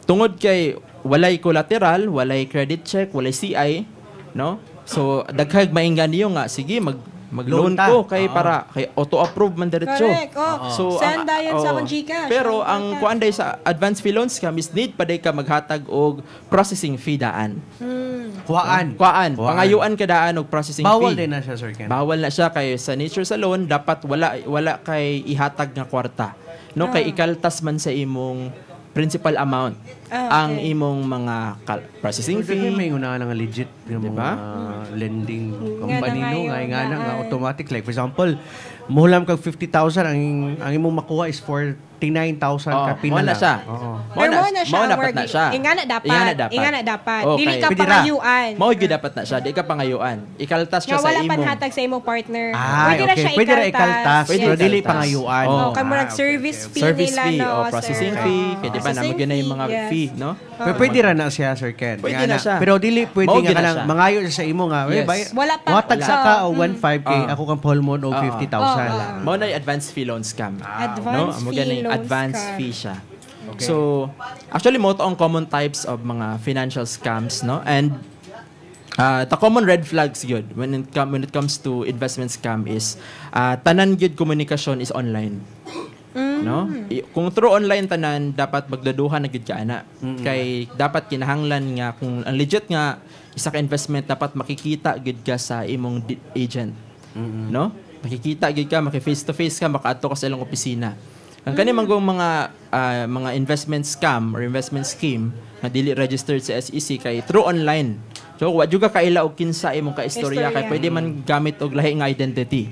tungod kay walay collateral, walay credit check, walay CI, no? So daghag mainggan niyo nga sige mag-loan Loan ta. ko kay para kay auto-approve man diretso. Correct. So Send dayon sa akong GCash. Pero ang kuan day sa advance fee loan scam is need pa day ka maghatag og processing fee daan. Kuhaan. Pangayuan ka daan og processing Bawal fee. din na siya sir Ken. Bawal na siya kay sa nature sa loan dapat wala kay ihatag nga kwarta. No kay ikaltas man sa imong principal amount ang imong mga processing Sige, fee. may una nga legit yung Diba? mga lending Nga company na no ngayon, nga nga daan. automatic like for example muhulam kag 50,000 ang imong makuha is 49,000 ka Mao na siya. Pero mo na siya. dapat na siya. Inga na dapat. Okay. Dili ka Pwede ra. pangayuan. Mao gyud dapat na siya, di ka pangayuan. Ikaltas siya Nga sa wala imong. panhatag sa imong partner. Okay. ra siya Pwede ra ikaltas, Pwede pero ikaltas. dili pangayuan. Oh. Kay murag service fee Service nila fee no. o processing fee, kaya di ba naman yun na yung mga fee no? Pero pwede ra na siya, Sir Ken. Pwede na siya. Pero dili pwede Mao nga gina kanang siya. mangayo sa imo nga. Yes. Wala pa. Watag sa ka o 1.5 kay Ah. ako kang Paulmon o 50,000 lang. Mao na yung advance fee loan scam. Advance Amo fee ganing loan advance scam. fee siya. So, actually mo to ang common types of mga financial scams, no? And the common red flags yun when it comes to investment scam is tanan gyud komunikasyon is online. No? Kung through online tanan dapat magdaduhan na gyud ka ana. Kay dapat kinahanglan nga kung ang legit nga isa ka investment dapat makikita gyud ka sa imong agent. No? Makikita gyud ka, maki face to face ka, makaadto ka sa ilang opisina. Ang kani manggong mga investment scam or investment scheme na dili registered sa SEC kay through online. So wa jud ka kaila og kinsa imong kaistorya kay pwede man gamit og lahi nga identity.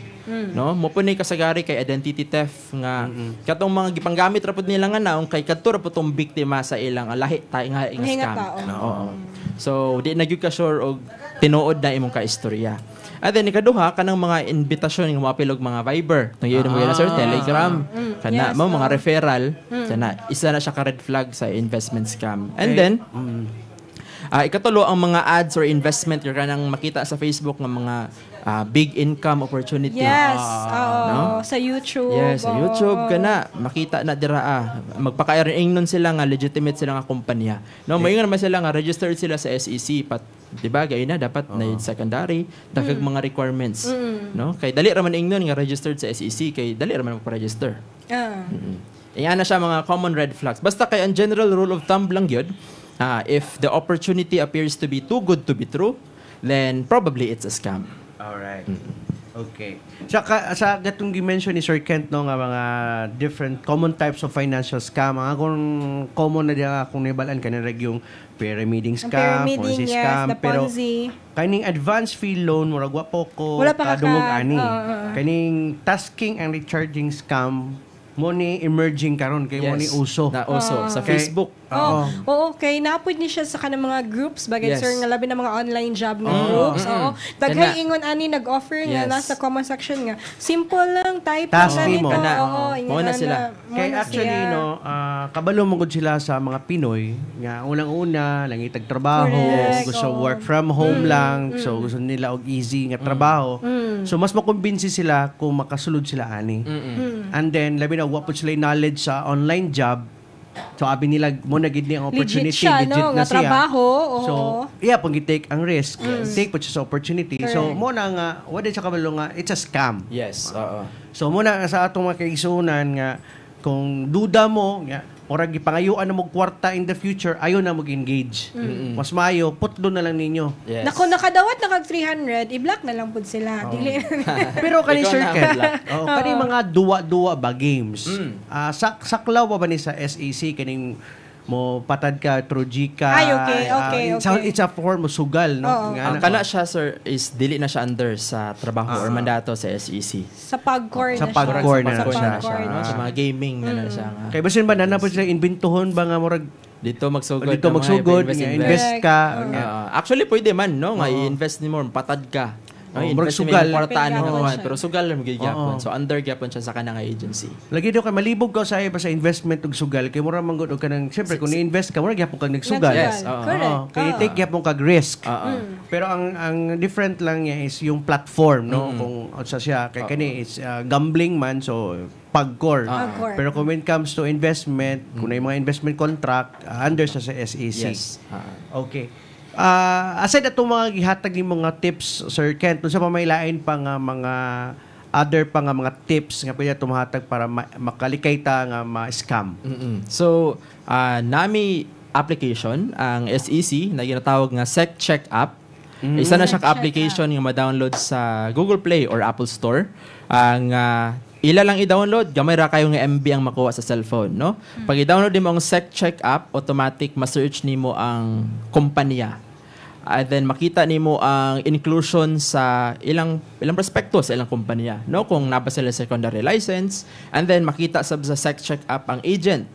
No? Mo punay kasagari kay identity theft nga katong mga gipanggamit ra pud nila nga naong kay kadto ra pud tong biktima sa ilang lahi tay nga scam. Oo. So di na gyud ka sure og tinuod na imong kaistorya. At then ikaduha kanang mga invitasyon nga mapilog mga Viber. Tong yun mo sir Telegram. Kana mo mga referral. Kana isa na siya ka red flag sa investment scam. And then ikatulo ang mga ads or investment yung kanang makita sa Facebook ng mga big income opportunity. Yes. No? Sa YouTube. Yes, sa YouTube kana makita na dira magpaka-earning nun sila nga legitimate sila nga kumpanya. No, mayon naman sila nga registered sila sa SEC pat di ba gay na dapat na yung secondary dagdag mga requirements. No? Kay dali ra man ingnon nga registered sa SEC kay dali ra man magpa-register. Iyan na siya mga common red flags. Basta kay ang general rule of thumb lang yun, if the opportunity appears to be too good to be true, then probably it's a scam. Alright. Okay. Sa gatong gi-mention ni Sir Kent no nga mga different common types of financial scam. Ang akong common na diya akong nibalaan kanang yung pyramiding scam, Ponzi scam, the pero Ponzi. kaning advance fee loan murag wa po ko Wala pa ka kadungog ani. oo. Kaning tasking and recharging scam mo ni emerging karon kay mo ni uso. Na uso sa Facebook. Oo, kay naapod ni siya sa kanang mga groups bagay Yes. sir nga labi na mga online job nga groups. Oo. Daghay ingon ani nag-offer nga Yes. nasa comment section nga. Simple lang type Task lang mo. ganito. Kana. Oo, Mao na sila. Kay actually no, kabalo mo gud sila sa mga Pinoy nga unang-una langitag trabaho, Correct, gusto oo. work from home lang, so gusto nila og easy nga trabaho. So mas makumbinsi sila kung makasulod sila ani. And then labi na wa pud sila yung knowledge sa online job. So abi nila mo na gid ni ang opportunity, Legit siya, no? na Nga siya. trabaho, oo. So iya pag take ang risk, take pud siya sa opportunity. So mo na nga wa din siya kabalo nga it's a scam. Yes, oo. So muna sa atong mga kaigsunan nga kung duda mo nga orag gipangayuan na mo kwarta in the future ayo na mag-engage. Mas maayo putlo na lang ninyo. Yes. Nako nakadawat na kag 300, i-block na lang pud sila. Dili. Pero kani Ikaw Sir na, Ken, Black. kani mga duwa-duwa ba games? Saklaw ba ni sa SEC kaning mo patad ka through GCash? Ay, okay. It's a form of sugal, no? Oo. Nga Ang na- kana siya sir is dili na siya under sa trabaho or mandato sa SEC. Sa pagcore Sa na pagcore na siya. siya. pagcore na Sa siya. mga gaming na siya nga. Kay basin ba na po sila inventohon ba nga murag Dito magsugod. dito na mga magsugod, invest. nga invest ka. nga. Actually pwede man no nga i-invest ni mo patad ka. No, murag invest sugal. mo kwartaan Pwede mo gyapon siya. pero sugal lang gyud gyapon. Oo. So under gyapon siya sa kanang agency. Lagi daw kay malibog ka sa sa investment ug sugal kay mura man gud og kanang syempre kung ni-invest ka mura gyapon kag nagsugal. Yes, oo. Correct. Kay take gyapon kag risk. Oo. Pero ang different lang niya is yung platform no kung sa siya kay kani is gambling man so pagcore. Pagcore. Pero kung when it comes to investment, kung na yung mga investment contract under sa SEC. Yes. Okay. Aside atong mga gihatag ni mga tips Sir Kent, sa pamailain pa nga mga other pa nga mga tips nga pwede tumahatag para makalikay ta nga ma-scam. So, nami application ang SEC na ginatawag nga SecCheck app. Isa na siya ka-application nga ma-download sa Google Play or Apple Store. Ang ila lang i-download, gamay ra kayo nga MB ang makuha sa cellphone, no? Pag i-download nimo ang SecCheck app, automatic ma-search nimo ang kumpanya. And then makita nimo ang inclusion sa ilang prospekto sa ilang kumpanya, no? Kung napa sila secondary license, and then makita sa SecCheck app ang agent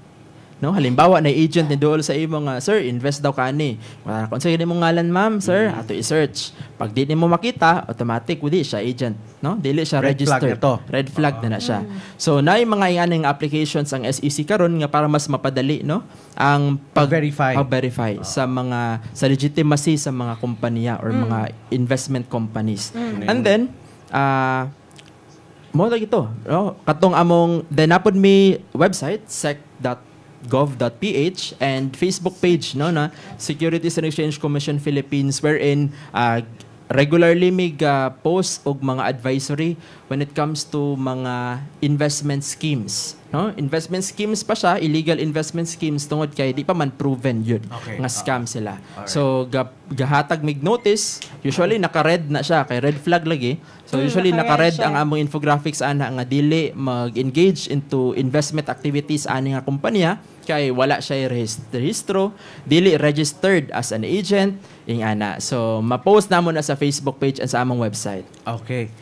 No, halimbawa na agent ni duol sa imo nga, sir, invest daw kani. Kung sa mo ngalan, ma'am, sir, ato i-search. Pag di mo makita, automatic wala siya agent, no? Dili siya Red flag registered. na to. Red flag na siya. So naay mga iyaning applications ang SEC karon nga para mas mapadali, no? Ang Pag-verify. sa legitimacy sa mga kompanya or mga investment companies. And then mo lagi ito, no? Katong among napod mi website sec.gov.ph and Facebook page, no, na Securities and Exchange Commission Philippines, wherein regularly mig post og mga advisory when it comes to mga investment schemes, no? Investment schemes pa siya, illegal investment schemes tungod kay di pa man proven yun nga scam sila. So gahatag mig notice, usually naka-red na siya kay red flag lagi. So usually naka-red ang among infographics ana nga dili mag-engage into investment activities ani nga kumpanya kay wala siya rehistro, dili registered as an agent ing ana. So ma-post namo na sa Facebook page and sa among website. Okay.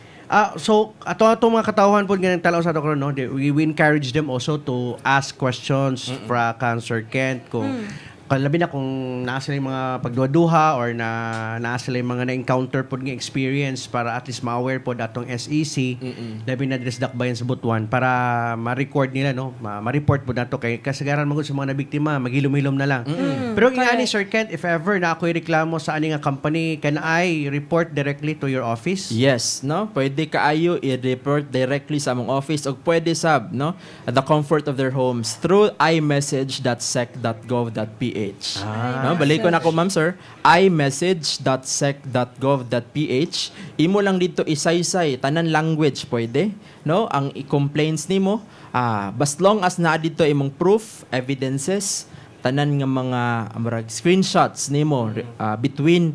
So ato mga katawhan po nga talaw sa ato karon, no, we encourage them also to ask questions fra Sir Kent kung labi na kung naa sila yung mga pagduha-duha or naa sila yung mga na-encounter po ng experience para at least ma-aware po datong SEC labi na dres dakbayan sa Butuan para ma-record nila, no, ma-report po dato kay kasagaran magud sa mga nabiktima maghilom-hilom na lang. Pero ingani Sir Kent, if ever na ako'y reklamo sa ani nga company, can I report directly to your office? Yes, no? Pwede kaayo i-report directly sa among office o pwede sab, no, at the comfort of their homes through imessage.sec.gov.ph. No, balik ko na ko, ma'am, sir. imessage.sec.gov.ph. Imo lang dito isaysay tanan language pwede, no? Ang i-complaints nimo, bas long as naa dito imong proof, evidences, tanan nga mga screenshots nimo between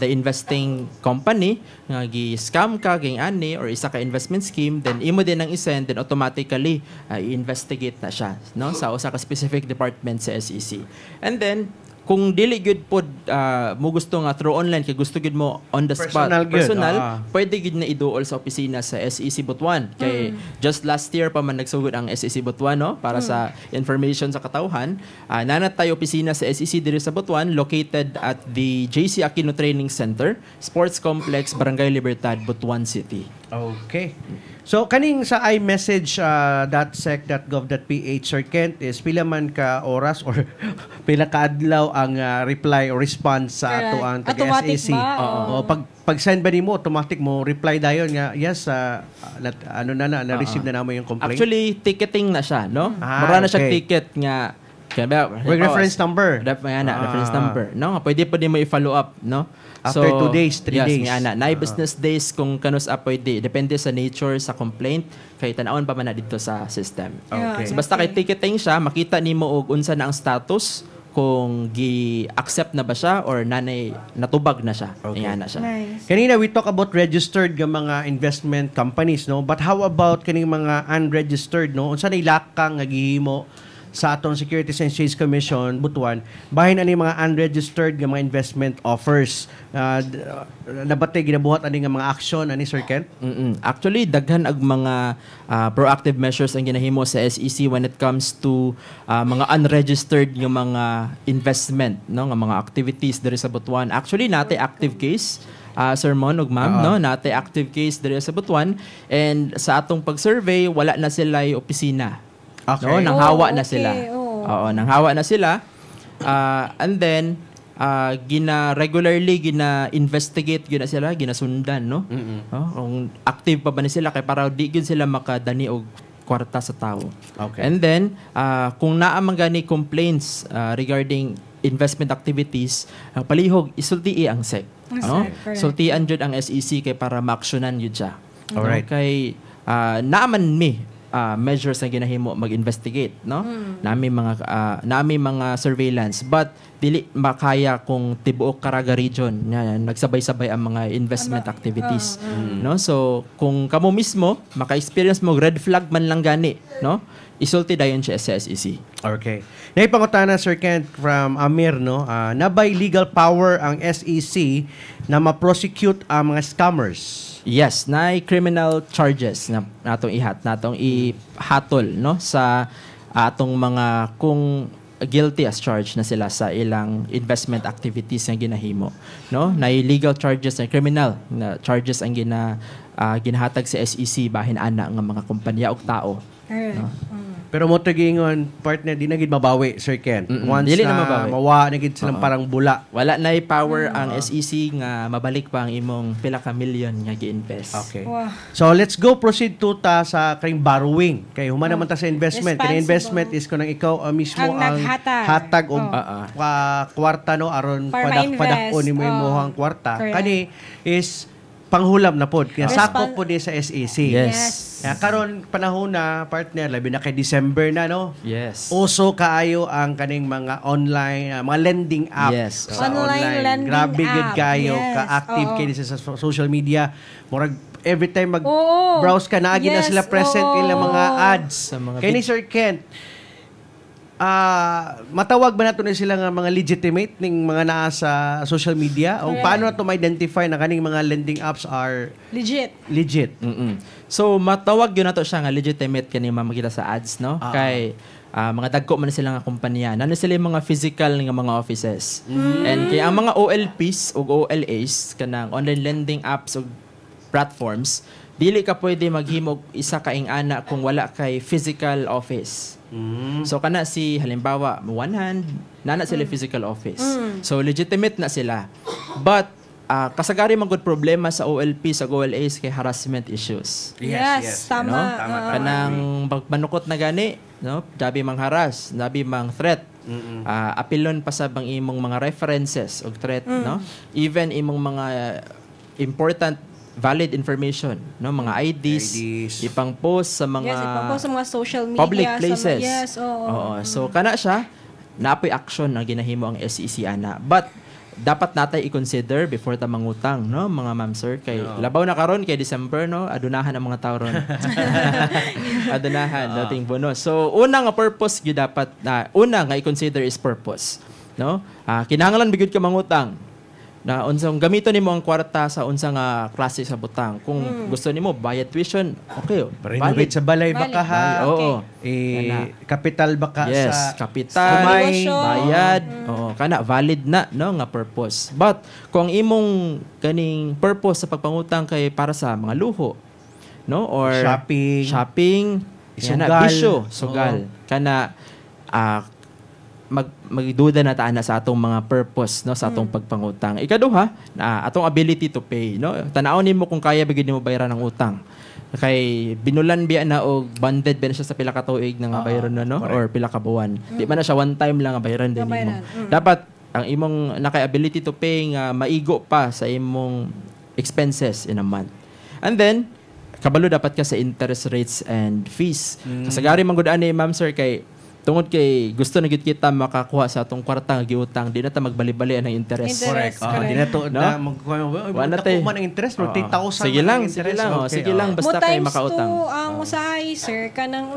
the investing company nga gi-scam ka ging ani or isa ka investment scheme, then imo din ang isend, then automatically i-investigate na siya, no, sa usa ka specific department sa SEC. And then kung dili gyud pod mo gusto nga through online kay gusto gyud mo on the spot personal, pwede gyud na iduol sa opisina sa SEC Butuan kay just last year pa man nagsugod ang SEC Butuan, no, para sa information sa katawhan. Nanat tayo opisina sa SEC diri sa Butuan, located at the JC Aquino Training Center, Sports Complex, Barangay Libertad, Butuan City. Okay. So kaning sa imessage.sec.gov.ph, Sir Kent, is pila man ka oras or pila ka adlaw ang reply or response sa ato ang taga-SEC? O pag send ba nimo automatic mo reply dayon nga yes, na-receive na namo yung complaint? Actually ticketing na siya, no? Mura na siya ticket nga with reference number. Reference number. No, pwede pa din mo i-follow up, no? After 2 days, 3 days. Yes, na business days kung kanus pwede. Depende sa nature sa complaint kay tan-awon pa man na dito sa system. Okay. So basta kay ticketing siya, makita nimo og unsa na ang status kung gi-accept na ba siya or natubag na siya. Ayan na siya. Nice. Kanina we talk about registered nga mga investment companies, no? But how about kaning mga unregistered, no? Unsa na ilakang nga gihimo sa atong Securities and Exchange Commission Butuan bahin ani mga unregistered nga mga investment offers? Nabatay ginabuhat ani nga mga action ani, Sir Kent? Actually daghan ag mga proactive measures ang ginahimo sa SEC when it comes to mga unregistered nga mga investment, no, nga mga activities diri sa Butuan. Actually nate active case, Sir Mon ug ma'am, no, nate active case diri sa Butuan, and sa atong pag-survey wala na sila opisina. Okay. No, nanghawa na sila. Oo, nanghawa na sila. And then regularly gina-investigate gyud na sila, ginasundan, no? Kung active pa ba ni sila kay para di gyud sila makadani og kwarta sa tao. Okay. And then kung naa man gani complaints regarding investment activities, palihog isulti ang SEC. No? Sultian jud ang SEC kay para maaksyonan jud siya. Alright. No? Kay naaman measures na ginahimo mag-investigate, no? Nami mga surveillance, but dili makaya kung tibuok Caraga region na nagsabay-sabay ang mga investment activities, no? So kung kamo mismo maka-experience mo red flag man lang gani, no? Isulti dayon siya sa SEC. Okay. Naipangutana, Sir Kent, from Amir, no? Nabay legal power ang SEC na ma-prosecute ang mga scammers? Yes, na criminal charges na natong ihatol, no, sa atong mga kung guilty as charged na sila sa ilang investment activities nga ginahimo, no? Na legal charges and criminal na charges ang ginahatag sa SEC bahin ana nga mga kompanya ug tao. No? Pero mo to giingon partner di na gid mabawi Sir Ken. Once Dili na na mabawi. mawa na gid silang parang bula. Wala na power ang SEC nga mabalik pa ang imong pila ka million nga gi-invest. Okay. Wow. So let's go proceed to ta sa kring borrowing. Kay human naman ta sa investment. Kaya Responsible. investment is kunang ikaw mismo Ang ang naghatag. hatag og Oh. kwarta no aron Para ma-invest. padak-on nimo Oh. imong kwarta. Correct. Kani is panghulam na pod. Kaya sakop po ni sa SEC. Yes. Kaya karon panahon na partner labi na kay December na no. Yes. Uso kaayo ang kaning mga online mga lending app Yes. sa Online online. lending Grabe gid app. kayo Yes. ka-active Oo. kayo sa social media. Murag every time Oo. browse ka na na Yes, sila present oo. ilang mga ads. Sa mga Kay ni Sir Kent, matawag ba nato ni sila nga mga legitimate ning mga naa sa social media o paano nato ma-identify na kaning mga lending apps are Legit. legit? So matawag yun nato siya nga legitimate kani makita sa ads, no? Kay mga dagko man sila nga kumpanya. Nano sila yung mga physical nga mga offices. And kay ang mga OLPs ug OLAs kanang online lending apps ug platforms, dili ka pwede maghimog isa kaing ana kung wala kay physical office. So kana si halimbawa one hand nana sila physical office. So legitimate na sila. But kasagari man gud problema sa OLP sa OLAs kay harassment issues. Yes, tama. No? Oo. Kanang pagmanukot na gani, no? Dabi mang haras, dabi mang threat. Apilon pa sa bang imong mga references og threat, no? Even imong mga important valid information, no, mga IDs, ipang post sa mga Yes, ipang-post sa mga social media. public places. Yes, oo. So kana siya naapoy action ang ginahimo ang SEC ana. But dapat natay i-consider before ta mangutang, no, mga ma'am sir, kay labaw na karon kay December, no, adunahan ang mga tao ron. Adunahan dating bonus. So una nga purpose gyud dapat una nga i-consider is purpose, no? Kinahanglan bigud ka mangutang na unsang gamiton nimo ang kwarta sa unsang klase sa butang. Kung gusto nimo bayad tuition, okay. Renovate sa balay baka ha. Oo. Kapital baka Yes, sa kapital, kumay, bayad, oo, kana valid na no nga purpose. But kung ang imong kaning purpose sa pagpangutang kay para sa mga luho, no, or shopping, kana Sugal. bisyo, sugal, kana magduda na taana sa atong mga purpose, no, sa atong pagpangutang. Ikaduha, atong ability to pay, no. Tanaw nimo kung kaya bigid nimo bayaran ang utang. Kay binulan biya na og banded ba na siya sa pila ka tuig nga bayaran na, no, or pila ka buwan. Di man na siya one time lang nga bayaran din nimo. Dapat ang imong nakay ability to pay nga maigo pa sa imong expenses in a month. And then kabalo dapat ka sa interest rates and fees. Kasagari man gud ani ma'am sir kay tungod kay gusto na gid kita makakuha sa atong kwarta nga giutang, di na ta magbali-bali ang interest. Correct. Di na to No? na magkuha Wala tay. man ang interest, Oo. 10,000 Sige lang, ang sige interest. lang, Okay, sige lang basta kay times makautang. to ang usahay sir kanang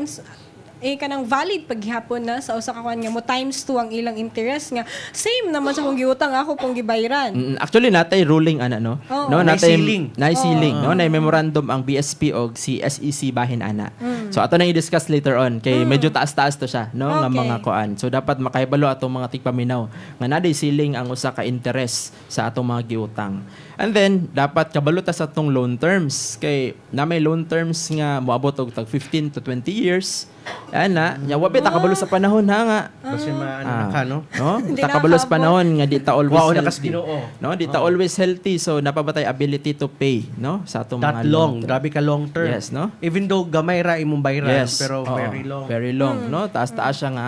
kanang valid paghapon na sa usa ka kwan nga mo times 2 ang ilang interest nga same naman sa kung giutang ako kung gibayaran. Actually natay ruling ana, no. Oo. No, Nay natay ceiling. nay ceiling, no, nay memorandum ang BSP og si SEC bahin ana. So ato nang i-discuss later on kay medyo taas-taas to siya, no, nga Okay. mga kuan. So dapat makahibalo atong mga tigpaminaw nga naday ceiling ang usa ka interest sa atong mga giutang. And then dapat kabalo ta sa atong loan terms kay na may loan terms nga moabot og tag 15 to 20 years. Ana, nya wa ta kabalo sa panahon ha nga. Kasi maano ka, no? No? Hindi Ta kabalo sa nakakabot. panahon nga di ta always Wow, healthy. nakas Ginoo. No, di ta always healthy so napabatay ability to pay, no, sa atong That mga long, loan term. grabe ka long term. Yes, no? Even though gamay ra imong bayaran, Yes. pero Oo, very long. Very long, no? Taas-taas siya nga.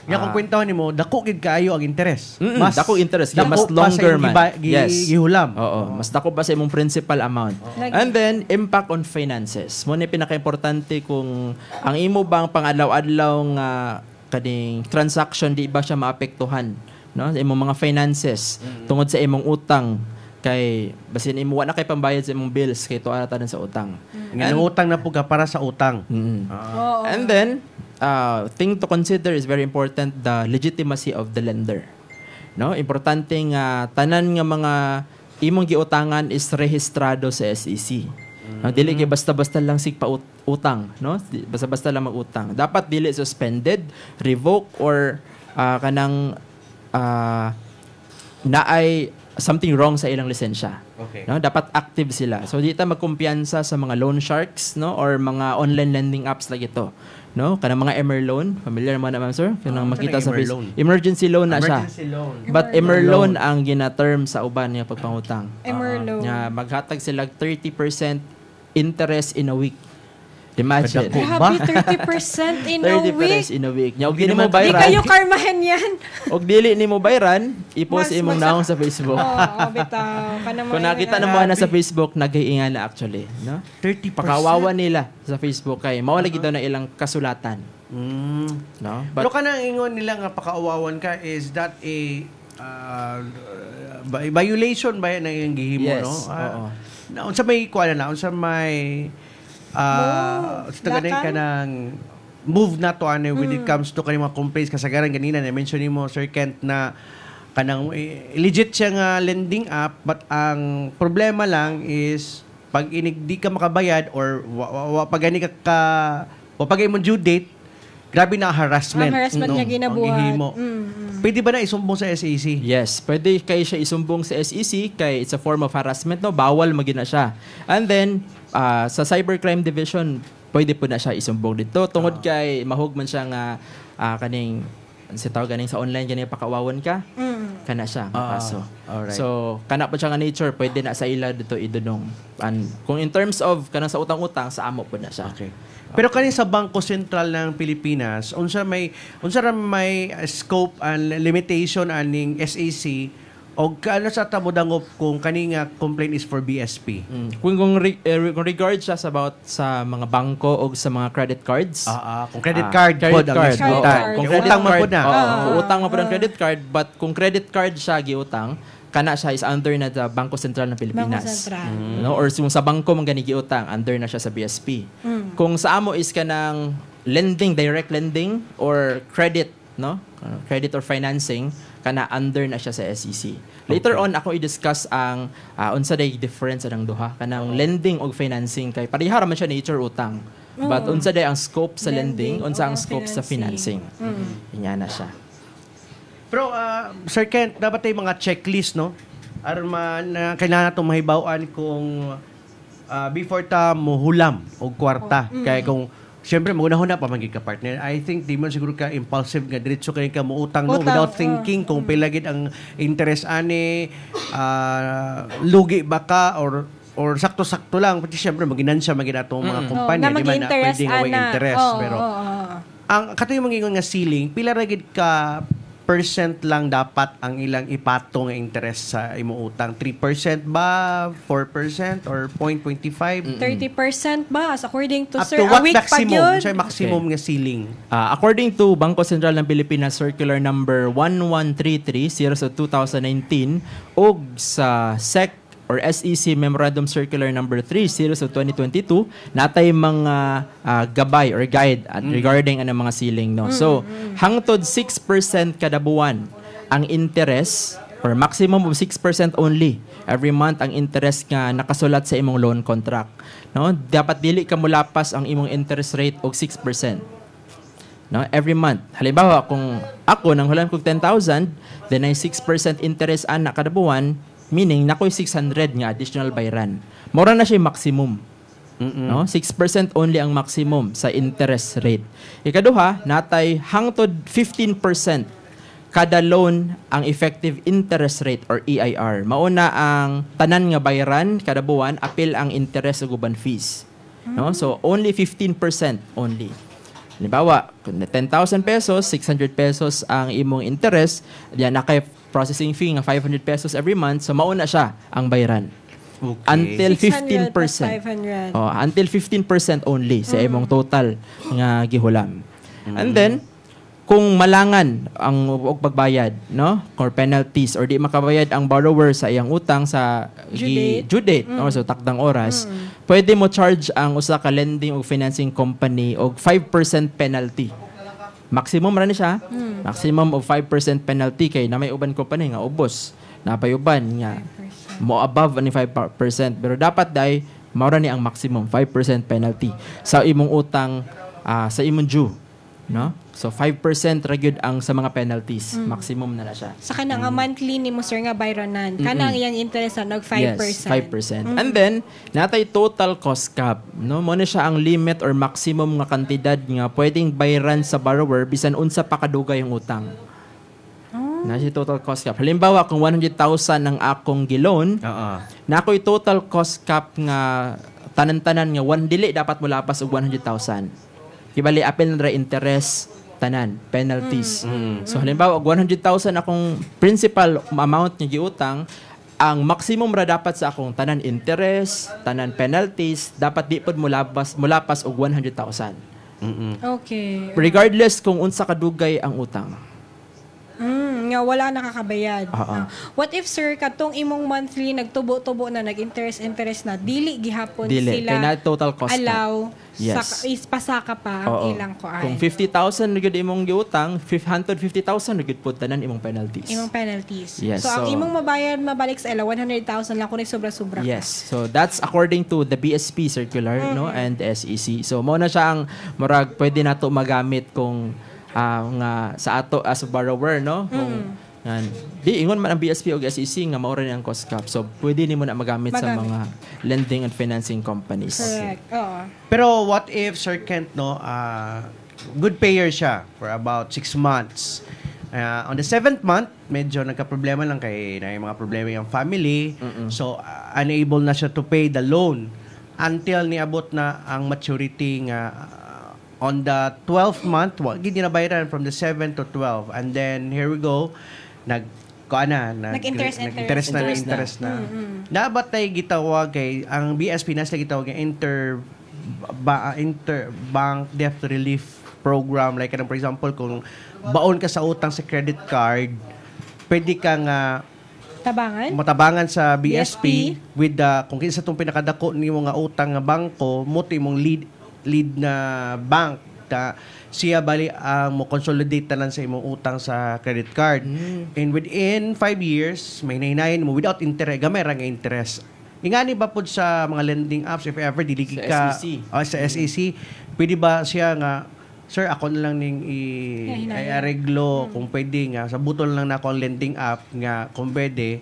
Nga kung kwentahon nimo, dako gid kaayo ang interest. Dako interest, kaya dako mas pa sa longer imong man. gihulam. Oo, mas dako pa sa imong principal amount. Lagi. And then impact on finances. Mo ni pinaka-importante kung ang imo bang pang-adlaw-adlaw nga kaning transaction di ba siya maapektuhan, no? Sa imong mga finances tungod sa imong utang kay basin imo wa na kay pambayad sa imong bills kay tuwa na tanan sa utang. Nga nangutang na po ka para sa utang. And then, thing to consider is very important, the legitimacy of the lender. No, importante nga tanan nga mga imong giutangan is rehistrado sa SEC. No, dili kay basta-basta lang utang, no? Basta-basta lang mag-utang. Dapat dili suspended, revoke or kanang naay something wrong sa ilang lisensya. Okay. No, dapat active sila. So di ta magkumpiyansa sa mga loan sharks, no, or mga online lending apps like ito. No, kanang mga Emerloan, familiar mo na ma'am sir? Kanang makita sa Emerloan? emergency loan na siya. Emergency loan. But Emerloan ang gina-term sa uban nga pagpangutang. Emerloan. Nga maghatag sila 30% interest in a week. Imagine. Kadako. Grabe, 30% in a 30% week. in a week. Nya og dili mo Di bayran. kayo karmahan yan. Og dili nimo bayran, i-post Mas- imong mas- naong sa Facebook. Oo, bitaw. Kanang Kung mga- nakita na mo na sa Facebook, naghiingan na actually, no? 30%. Pakawawa nila sa Facebook kay mao lagi daw na ilang kasulatan, no? Pero But kanang ingon nila nga pakaawawan ka, is that a violation ba yan ang iyong gihimo, Yes, no? oo. Unsa may kuha na, unsa may sa ganay lakan? ka ng move na to ano when it comes to kaning mga complaints kasagaran ganina na mention nimo Sir Kent na kanang legit siya nga lending app, but ang problema lang is pag di ka makabayad or pag ani pag imong due date, grabe na harassment. Ang harassment no, niya ginabuhat. ang gihimo. Pwede ba na isumbong sa SEC? yes, pwede kay siya isumbong sa SEC kay it's a form of harassment, no? Bawal magina siya. And then sa Cybercrime Division, pwede po na siya isumbong dito tungod kay mahugman siya nga kaning si tawag ganing sa online ganing pakawawon ka. Kana siya nga kaso. alright. So kana po siya nga nature, pwede na sa ila dito idunong. And kung in terms of kanang sa utang-utang, sa amo po na siya. Okay. Pero kani sa Bangko Sentral ng Pilipinas, unsa ra may scope and limitation aning SEC o kaano sa tamudangop kung kani nga complaint is for BSP? Kung regard siya sa mga bangko o sa mga credit cards. Kung credit card pod ang card. isgutan. card. Kung Kung credit utang man card, pod na. kung utang man pod ang credit card, but kung credit card siya giutang, kana siya is under na sa Bangko Sentral ng Pilipinas. Bangko Sentral. No, or kung sa bangko man gani giutang, under na siya sa BSP. Kung sa amo is kanang lending, direct lending or credit, no? Credit or financing, kana under na siya sa SEC. Later on ako i-discuss ang unsa day difference anang duha kanang lending o financing kay pareha ra man siya nature utang. But unsa day ang scope sa lending, unsa ang scope sa financing. Inya na siya. Pero Sir Kent, dapat tay mga checklist, no? Aron kailangan natong mahibaw-an kung before ta mohulam og kwarta. Kaya kung siyempre magunahon na pa maging ka-partner, I think di man siguro ka impulsive nga diretso kay ka muutang no Utang, without thinking kung pila gid ang interest ani, lugi ba ka or sakto-sakto lang pati siyempre maginansya magid atong mga kumpanya na di man na mag-interest, pwedeng away ana. interest Oo, pero oo. ang katuyo mangingon nga ceiling pila ra gid ka percent lang dapat ang ilang ipato nga interest sa imong utang? 3% ba? 4% or 0.25? 30% ba? As according to Up sir, to what a week pa maximum? yun? Siya maximum nga ceiling. According to Bangko Sentral ng Pilipinas Circular number 1133 series of 2019 ug sa SEC or SEC Memorandum Circular number 3 series of 2022 natay mga gabay or guide at regarding ang mga ceiling, no. So hangtod 6% kada buwan ang interest or maximum of 6% only every month ang interest nga nakasulat sa imong loan contract, no. Dapat dili ka mulapas ang imong interest rate og 6%, no, every month. Halimbawa kung ako nang hulan kog 10,000, then ay 6% interest ana kada buwan, meaning nakoy 600 nga additional bayran. Mura na siya maximum. No? 6% only ang maximum sa interest rate. Ikaduha, natay hangtod 15% kada loan ang effective interest rate or EIR. Mauna ang tanan nga bayran kada buwan, apil ang interest ug uban fees. No? So only 15% only. Halimbawa, kung 10,000 pesos, 600 pesos ang imong interest, diyan nakay processing fee nga 500 pesos every month, so mauna siya ang bayran. Okay. Until 600 plus 15%. 500. Until 15% only sa imong total nga gihulam. And then, kung malangan ang og pagbayad, no, or penalties or di makabayad ang borrower sa iyang utang sa due date or so takdang oras, pwede mo charge ang usa ka lending o financing company og 5% penalty. Maximum ra ni siya. Maximum of 5% penalty kay na may uban company nga ubos. Napay uban nga mo above ani 5%, pero dapat dai maura ni ang maximum 5% penalty sa imong utang sa imong due, no? So 5% ra gyud ang sa mga penalties, maximum na siya. Sa kana nga monthly nimo sir nga bayranan, kana ang iyang interest na 5%. Yes, 5%. And then natay total cost cap, no? Mo na siya ang limit or maximum nga kantidad nga pwedeng bayaran sa borrower bisan unsa pa kadugay ang utang. Na si total cost cap. Halimbawa kung 100,000 ang akong giloan, na ako'y total cost cap nga tanan-tanan nga dili dapat mo lapas og 100,000. Kibali apil na interest tanan, penalties. So halimbawa og 100,000 akong principal amount nga giutang, ang maximum ra dapat sa akong tanan interest, tanan penalties, dapat di pod mo lapas og 100,000. Okay. Regardless kung unsa kadugay ang utang. Nga wala nakakabayad. What if sir katong imong monthly nagtubo-tubo na nag-interest na dili gihapon Dili. sila Kaya na total cost allow Yes. pasaka pa ang ilang kuan. Kung 50,000 na gyud imong giutang, 150,000 na gyud pud tanan imong penalties. Imong penalties. Yes, So, ang so- imong mabayad mabalik sa ila 100,000 lang kung sobra-sobra. Yes. So that's according to the BSP circular no and the SEC. So mo na siya ang murag pwede nato magamit kung nga sa ato as a borrower no kung di ingon man ang BSP o SEC nga mao ra ni ang cost cap. So pwede nimo na magamit sa mga lending and financing companies. Correct. Oo. Pero what if Sir Kent, no, good payer siya for about 6 months. On the 7th month, medyo nagka-problema lang kay na yung mga problema yung family. So, unable na siya to pay the loan until niabot na ang maturity nga on the 12th month, gindi na bayaran from the 7 to 12. And then, here we go, nag-interest na. Dapat tayo gitawag kay, ang BSP na sila gitawag kay Interbank Debt Relief Program. Like, for example, kung baon ka sa utang sa credit card, pwede kang matabangan sa BSP with the, kung kinsa itong pinakadako ni mga utang nga bangko, mo imong lead na bank ta siya bali ang mo consolidate tanan sa imong utang sa credit card. And within 5 years may nahinayin mo without interest, gamay ra nga interest. Ingani ba pud sa mga lending apps if ever dili ka sa SEC, pwede ba siya nga sir ako na lang ning i-areglo kung pwede nga sa butol lang na ako ang lending app nga kung pwede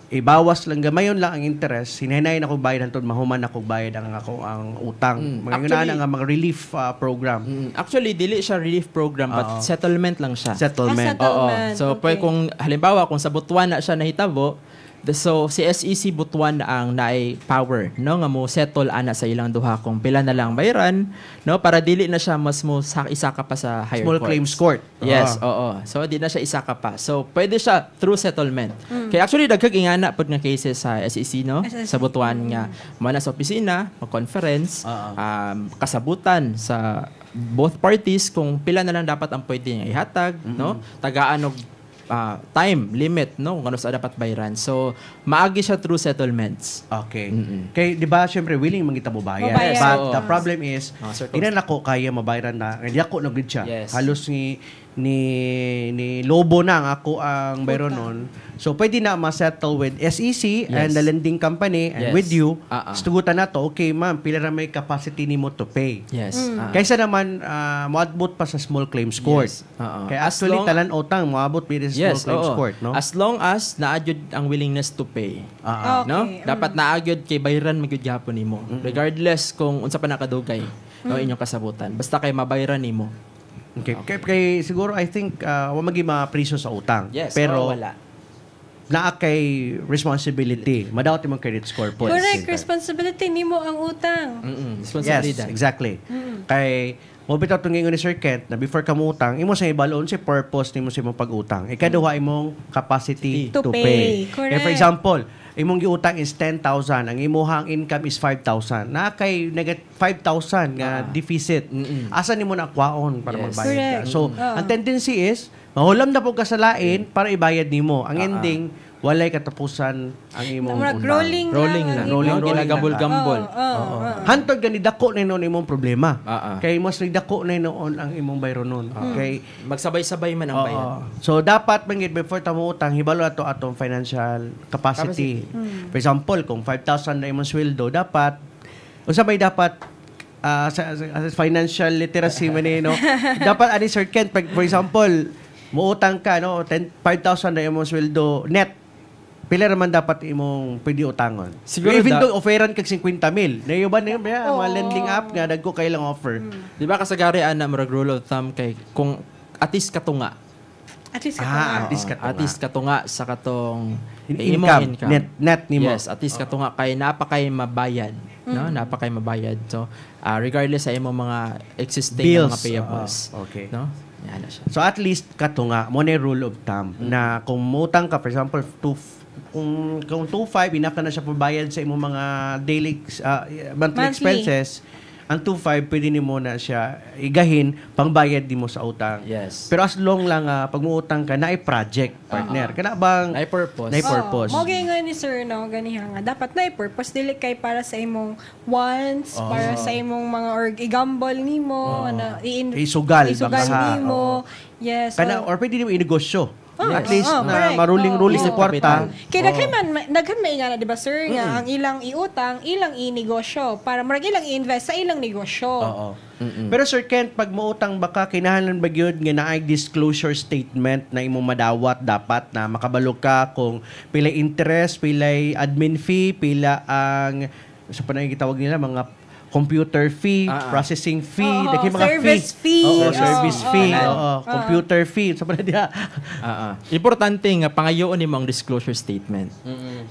ibawas lang gamayon lang ang interest, hinahinayin ako bayad hantod mahuman ako bayad ang utang. Mga yun nga mga relief program. Actually dili siya relief program but settlement lang siya. Settlement. So kung halimbawa kung sa Butuan na siya nahitabo, so si SEC Butuan ang naay power no nga mo settle ana sa ilang duha kung pila na lang bayaran no para dili na siya mas mo isaka pa sa higher small courts. claims court. Yes, oo. So di na siya isaka pa. So pwede siya through settlement. Kaya actually daghang ingana pud nga cases sa SEC no sa Butuan nga mana sa opisina, conference, kasabutan sa both parties kung pila na lang dapat ang pwede nga ihatag no tagaan og time limit no kung ano sa dapat bayaran. So maagi siya through settlements. Okay. Kay di ba syempre willing mangitabo bayad. Mabayad. But the problem is ina nako kaya mabayaran na. Hindi ako nagid siya. Yes. Halos ni lobo na ang ako ang bayron nun. So pwede na ma-settle with SEC and the lending company and with you. Stugutan na to, okay ma'am, pila ra may capacity nimo to pay. Yes. Kaysa naman moabot pa sa small claims court. Yes. Kaya actually talan utang moabot pa sa small claims court, no? As long as naadjud ang willingness to pay. No? Dapat naagid kay bayaran magyud gyapon nimo. Regardless kung unsa pa nakadugay no inyong kasabutan. Basta kay mabayaran nimo. Okay. Kay siguro I think wa magi ma-priso sa utang. Yes, pero wala. naa kay responsibility. Madawat imong credit score po. Correct, responsibility nimo ang utang. Yes, Responsibilidad. exactly. Kay mo bitaw tungingon ni Sir Kent na before ka muutang, imo sa ibaloon si purpose nimo sa imong pag-utang. Ikaduha imong capacity To to pay. pay. Correct. For example, imong giutang is 10,000, ang imong income is 5,000. Na kay negative 5,000 nga deficit. Asa nimo na akwaon para Yes. magbayad ka? Correct. So, ang tendency is mahulam na po ka sa lain para ibayad nimo. Ang ending walay katapusan ang imong Murag utang. rolling Rolling lang. lang. ang imong- Rolling Ginagambol-gambol. Hantod gani dako na noon imong problema. Ah. Kay mas dako na noon ang imong bayro noon. Kay Magsabay-sabay man ang bayad. so dapat mangid before ta mo utang hibalo ato atong financial capacity. For example, kung 5,000 na imong sweldo, dapat Usa may dapat sa financial literacy man no. Dapat ani Sir Kent, for example, muutang ka no 5,000 na imong sweldo net. Pila naman dapat imong pwede utangon. Siguro Even though offeran kag 50,000. Nayo ba niya mga lending app nga dagko kay lang offer. Di ba kasagari ana murag rule of thumb kay kung atis katunga. At least At least katunga. Atis katunga sa katong Income. Net nimo. Yes, atis katunga kay napakay mabayad, no? Napakay mabayad. So, regardless sa imong mga existing Bills. mga payables. Okay. No? Yan na siya. So at least katunga mo na yung rule of thumb na kung mutang ka for example kung 2.5 enough na siya pagbayad sa imong mga daily monthly expenses, ang 2.5 pwede nimo na siya igahin pangbayad nimo sa utang. Yes. Pero as long lang pag muutang ka na project partner kana bang Na purpose. na purpose. Mo nga ni sir no ganiha nga dapat na purpose dili kay para sa imong wants, para sa imong mga or i-gamble nimo, na Isugal isugal baka. nimo. Yes. Kana or pwede nimo inegosyo. At least na correct. maruling-ruling sa kwarta. Kaya daghan may nga na, di ba sir, nga ang ilang iutang, ilang inegosyo para marag ilang i-invest sa ilang negosyo. Oo. Pero Sir Kent, pag muutang baka kinahanglan ba gyud nga naay disclosure statement na imong madawat dapat na makabalo ka kung pilay interest, pilay admin fee, pila ang sa panay gitawag nila mga computer fee, processing fee, daghay mga service fee. Oo, service fee, Oo. computer fee. Sa panay dia. Importante nga pangayoon nimo ang disclosure statement.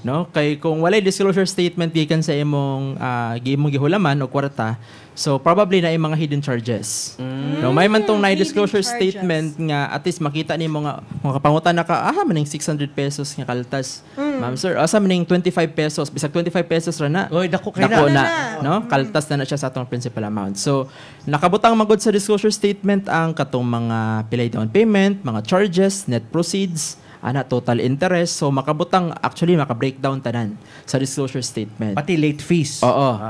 No? Kay kung walay disclosure statement gikan sa imong imong gihulaman o kwarta, so probably na mga hidden charges. No, may man tong na disclosure charges. statement nga at least makita nimo nga kung kapangutan na ka maning 600 pesos nga kaltas. Ma'am sir, asa maning 25 pesos, bisag 25 pesos ra na. Oy, dako kay Dako na. na, no? Kaltas na siya sa atong principal amount. So, nakabutang magod sa disclosure statement ang katong mga pilay down payment, mga charges, net proceeds, total interest. So, actually, maka-breakdown tanan sa disclosure statement. Pati late fees. Oo.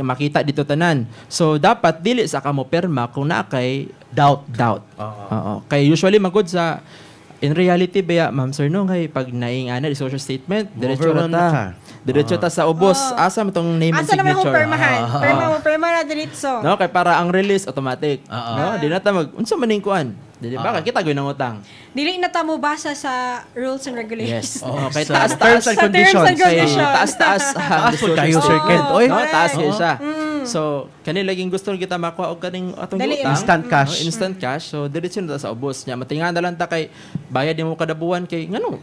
Makita dito tanan. So, dapat dili sa kamo perma kung na kay doubt. Oo. Kay usually magod sa in reality baya ma'am sir no kay pag naingana disclosure statement diretso ta sa ubos asa mo tong name and Asa naman signature. yung permahan? Perma na diretso. No, kay para ang release automatic. No, di na ta unsa maning kuan. Di ba kita gyud ng utang. Dili na ta mo basa sa rules and regulations. Yes. Kay Sa taas-taas terms and Sa terms and conditions. conditions. taas-taas ang Taas po disclosure kayo, Sir Kent. statement. Oy. No, taas kayo siya. Mm. So, kani laging gusto kita makuha og kaning atong Dali, utang. instant cash. No, instant cash. So, diretso na ta sa ubos niya. Matingan na lang ta kay bayad nimo kada buwan kay ngano.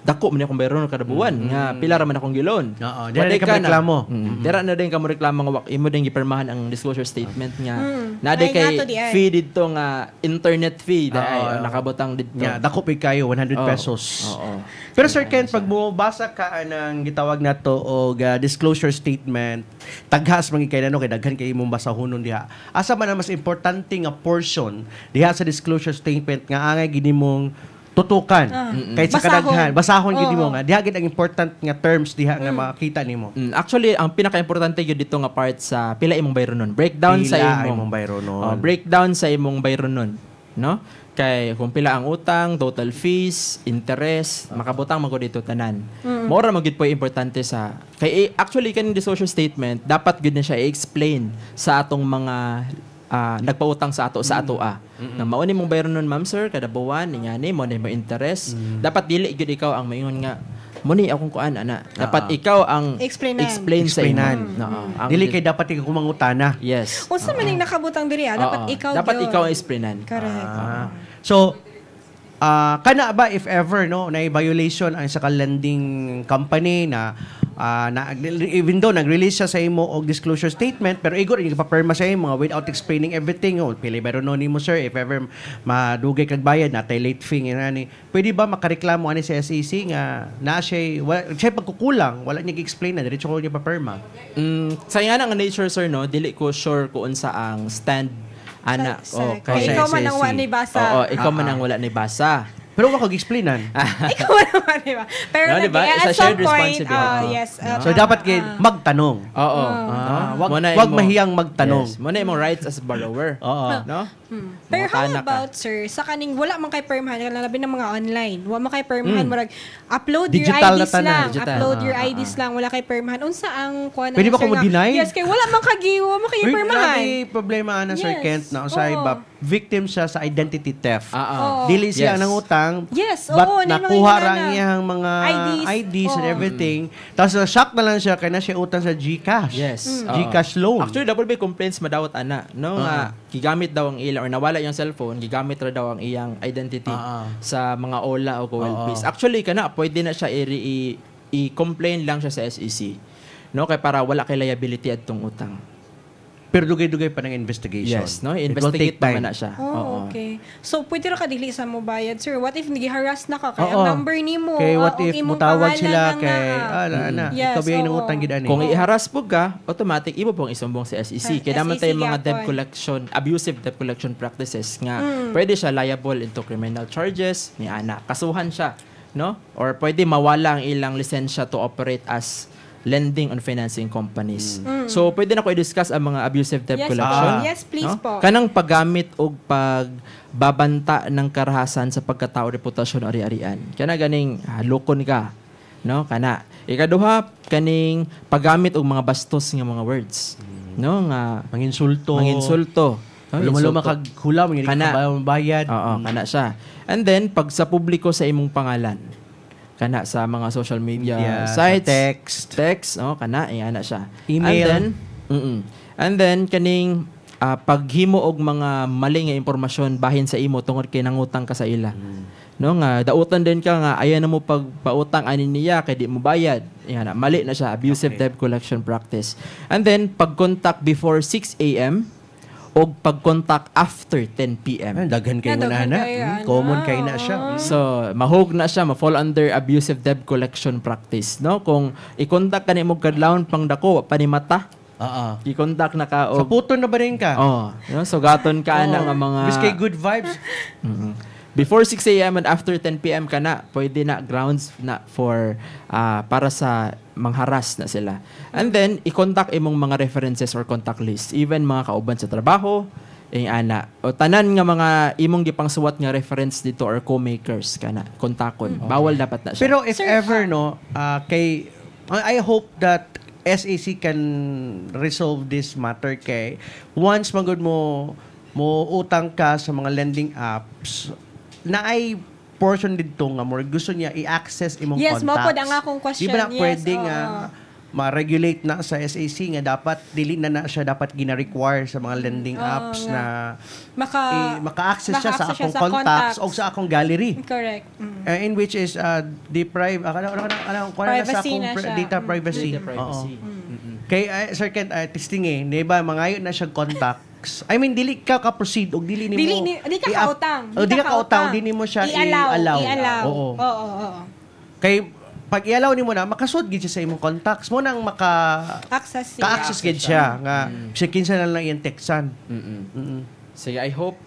Dako man akong bayron kada buwan nga pila ra man akong gilon. Oo, dira na ka reklamo. Dira na din ka mo reklamo nga imo din gipermahan ang disclosure statement nga. Nade Ay, kay nga to di ay. fee didto nga internet fee dai nakabutang didto. Yeah, dako pay kayo 100 pesos. Oo. Pero Sir Ken, pag basa ka ng gitawag na to o disclosure statement, taghas man kay nano kay daghan kay imong basahonon diha. Asa man ang mas importante nga portion diha sa disclosure statement nga angay gini mong tutukan kay sa kadaghan basahon gid mo nga diha gid ang important nga terms diha nga makita nimo. Actually, ang pinaka-importante gyud dito nga part sa pila imong bayronon. Breakdown sa imong bayronon. breakdown sa imong bayronon, no? Kay kung pila ang utang, total fees, interest, makabutang magud dito tanan. Mora magud po importante sa kay actually kaning disclosure statement dapat gud na siya i-explain sa atong mga nagpautang sa ato sa atoa. Na mao ni mong bayron nun ma'am sir kada buwan ingani mo na mo interest. Dapat dili gyud ikaw ang maingon nga muni akong kuan ana. Dapat ikaw ang explain sa Explainan. imo. Dili kay dapat ikaw mangutana. Yes. Unsa man ning nakabutang diri dapat ikaw Dapat gyud. ikaw ang explainan. Correct. So kana ba if ever no na violation ang sa lending company na even though nag-release siya sa imo og disclosure statement pero igor yung paperma sa imo without explaining everything pili pero no nimo sir if ever madugay kag bayad natay late fee ngani pwede ba makareklamo ani sa SEC nga na siya pagkukulang wala niya gi-explain na diretso ko niya paperma. Sa nga nga nature sir no dili ko sure kung unsa ang stand ana Kay ikaw man ang wala ni basa. Oo, ikaw man ang wala ni basa. Pero wako gi-explainan. Ikaw naman, di ba? Pero No, diba? at It's a some shared point, responsibility. yes. So dapat kay magtanong. Oo. Wag mahiyang magtanong. Yes. Muna imong rights as borrower. Oo. No? Pero how Makana ka. about, sir, sa kaning wala man kay permahan, labi ng mga online, wala man kay permahan, marag, upload your Digital na IDs tanan. lang, Digital. upload your IDs lang, wala kay permahan. Unsa ang kuha na Pwede ba sir, ko mo-deny? Yes, kay wala man kagiwa, mo kay permahan. May problema na Sir Yes. Kent na usay Oo. ba victim siya sa identity theft. Oo. Dili siya Yes. nang utang. Yes, but oo, na nakuha mga ra inana. iyang mga IDs and Oo. everything. Tapos shock na lang siya kaya na siya utang sa GCash. Yes. GCash loan. Actually, double by complaints madawat ana. No, nga gigamit daw ang ila or nawala yung cellphone, gigamit ra daw ang iyang identity sa mga OLA o Goelpis. Actually, kana pwede na siya i-complain lang siya sa SEC. No, kay para wala kay liability adtong utang. Pero dugay-dugay pa ng investigation. Yes, no? It will Investigate take pa time. man na siya. Oh, okay. So, pwede ra kadili sa mo bayad, sir. What if nag-harass na ka? Oo. Kaya ang number ni mo. Kay what o if imong mutawag pangalan sila lang kay na. Yes, ikaw biyay nang oo. utang gid ani. Kung i-harass po ka, automatic ibo pong isumbong sa SEC. Kaya naman tayo mga debt collection, abusive debt collection practices nga pwede siya liable into criminal charges, ni ana. Kasuhan siya, no? Or pwede mawala ang ilang lisensya to operate as lending on financing companies. So, pwede na ko i-discuss ang mga abusive debt Yes, collection. yes, please po. Kanang paggamit o pagbabanta ng karahasan sa pagkatao, reputasyon o ari-arian. Kana ganing lukon ka. No? Kana. Ikaduha, kaning paggamit og mga bastos nga mga words. No? Nga, Manginsulto. manginsulto. No? Luma-luma Insulto. kag hula man Kana. bayad. Oo, kana siya. And then, pag sa publiko sa imong pangalan, kana sa mga social media Sa sites, text, oh, kana, ana siya. Email. And then kaning paghimo og mga mali nga impormasyon bahin sa imo tungod kay nangutang ka sa ila. No nga dautan din ka nga ayan na mo pagpautang ani niya kay di mo bayad. Yan mali na siya, abusive debt collection practice. And then pag-contact before 6 AM o pag-contact after 10 PM. Ay, daghan kay mo Daghan na. kayo, Common ano. kay na siya. So, mahog na siya, ma-fall under abusive debt collection practice, no? Kung i-contact ka ni mo kadlawon pang dako, panimata, Oo. i-contact na ka Sa og puton na ba rin ka? oh, no? So gaton ka na nga mga Bis kay good vibes. before 6 AM and after 10 PM ka na, pwede na grounds na for para sa mangharas na sila. And then i-contact imong mga references or contact list, even mga kauban sa trabaho, ana o tanan nga mga imong gipangsuwat nga reference dito or co-makers kana kontakon. Bawal dapat na siya. Pero if ever no, kay I hope that SEC can resolve this matter kay once magud mo utang ka sa mga lending apps na ay portion dito nga more gusto niya i-access imong Yes, contacts. mao pod ang akong question. Di ba na Yes, pwede oo. nga ma-regulate na sa SEC nga dapat dili na siya dapat gina-require sa mga lending apps nga. na maka-access siya sa maka-access siya akong sa contacts contacts. o sa akong gallery. Correct. In which is deprive sa Privacy akong na siya. data privacy. Data privacy. Kay Sir Kent, testing di ba mangayo na siya contacts. I mean dili ka proceed og dili nimo Di ka kautang. Di ka kautang, dili mo siya i-allow. Oo. Oo. Kay pag i-allow nimo na makasud gid siya sa imong contacts mo nang Access siya. ka-access gid siya nga siya kinsa na lang iyang textan. Sige, I hope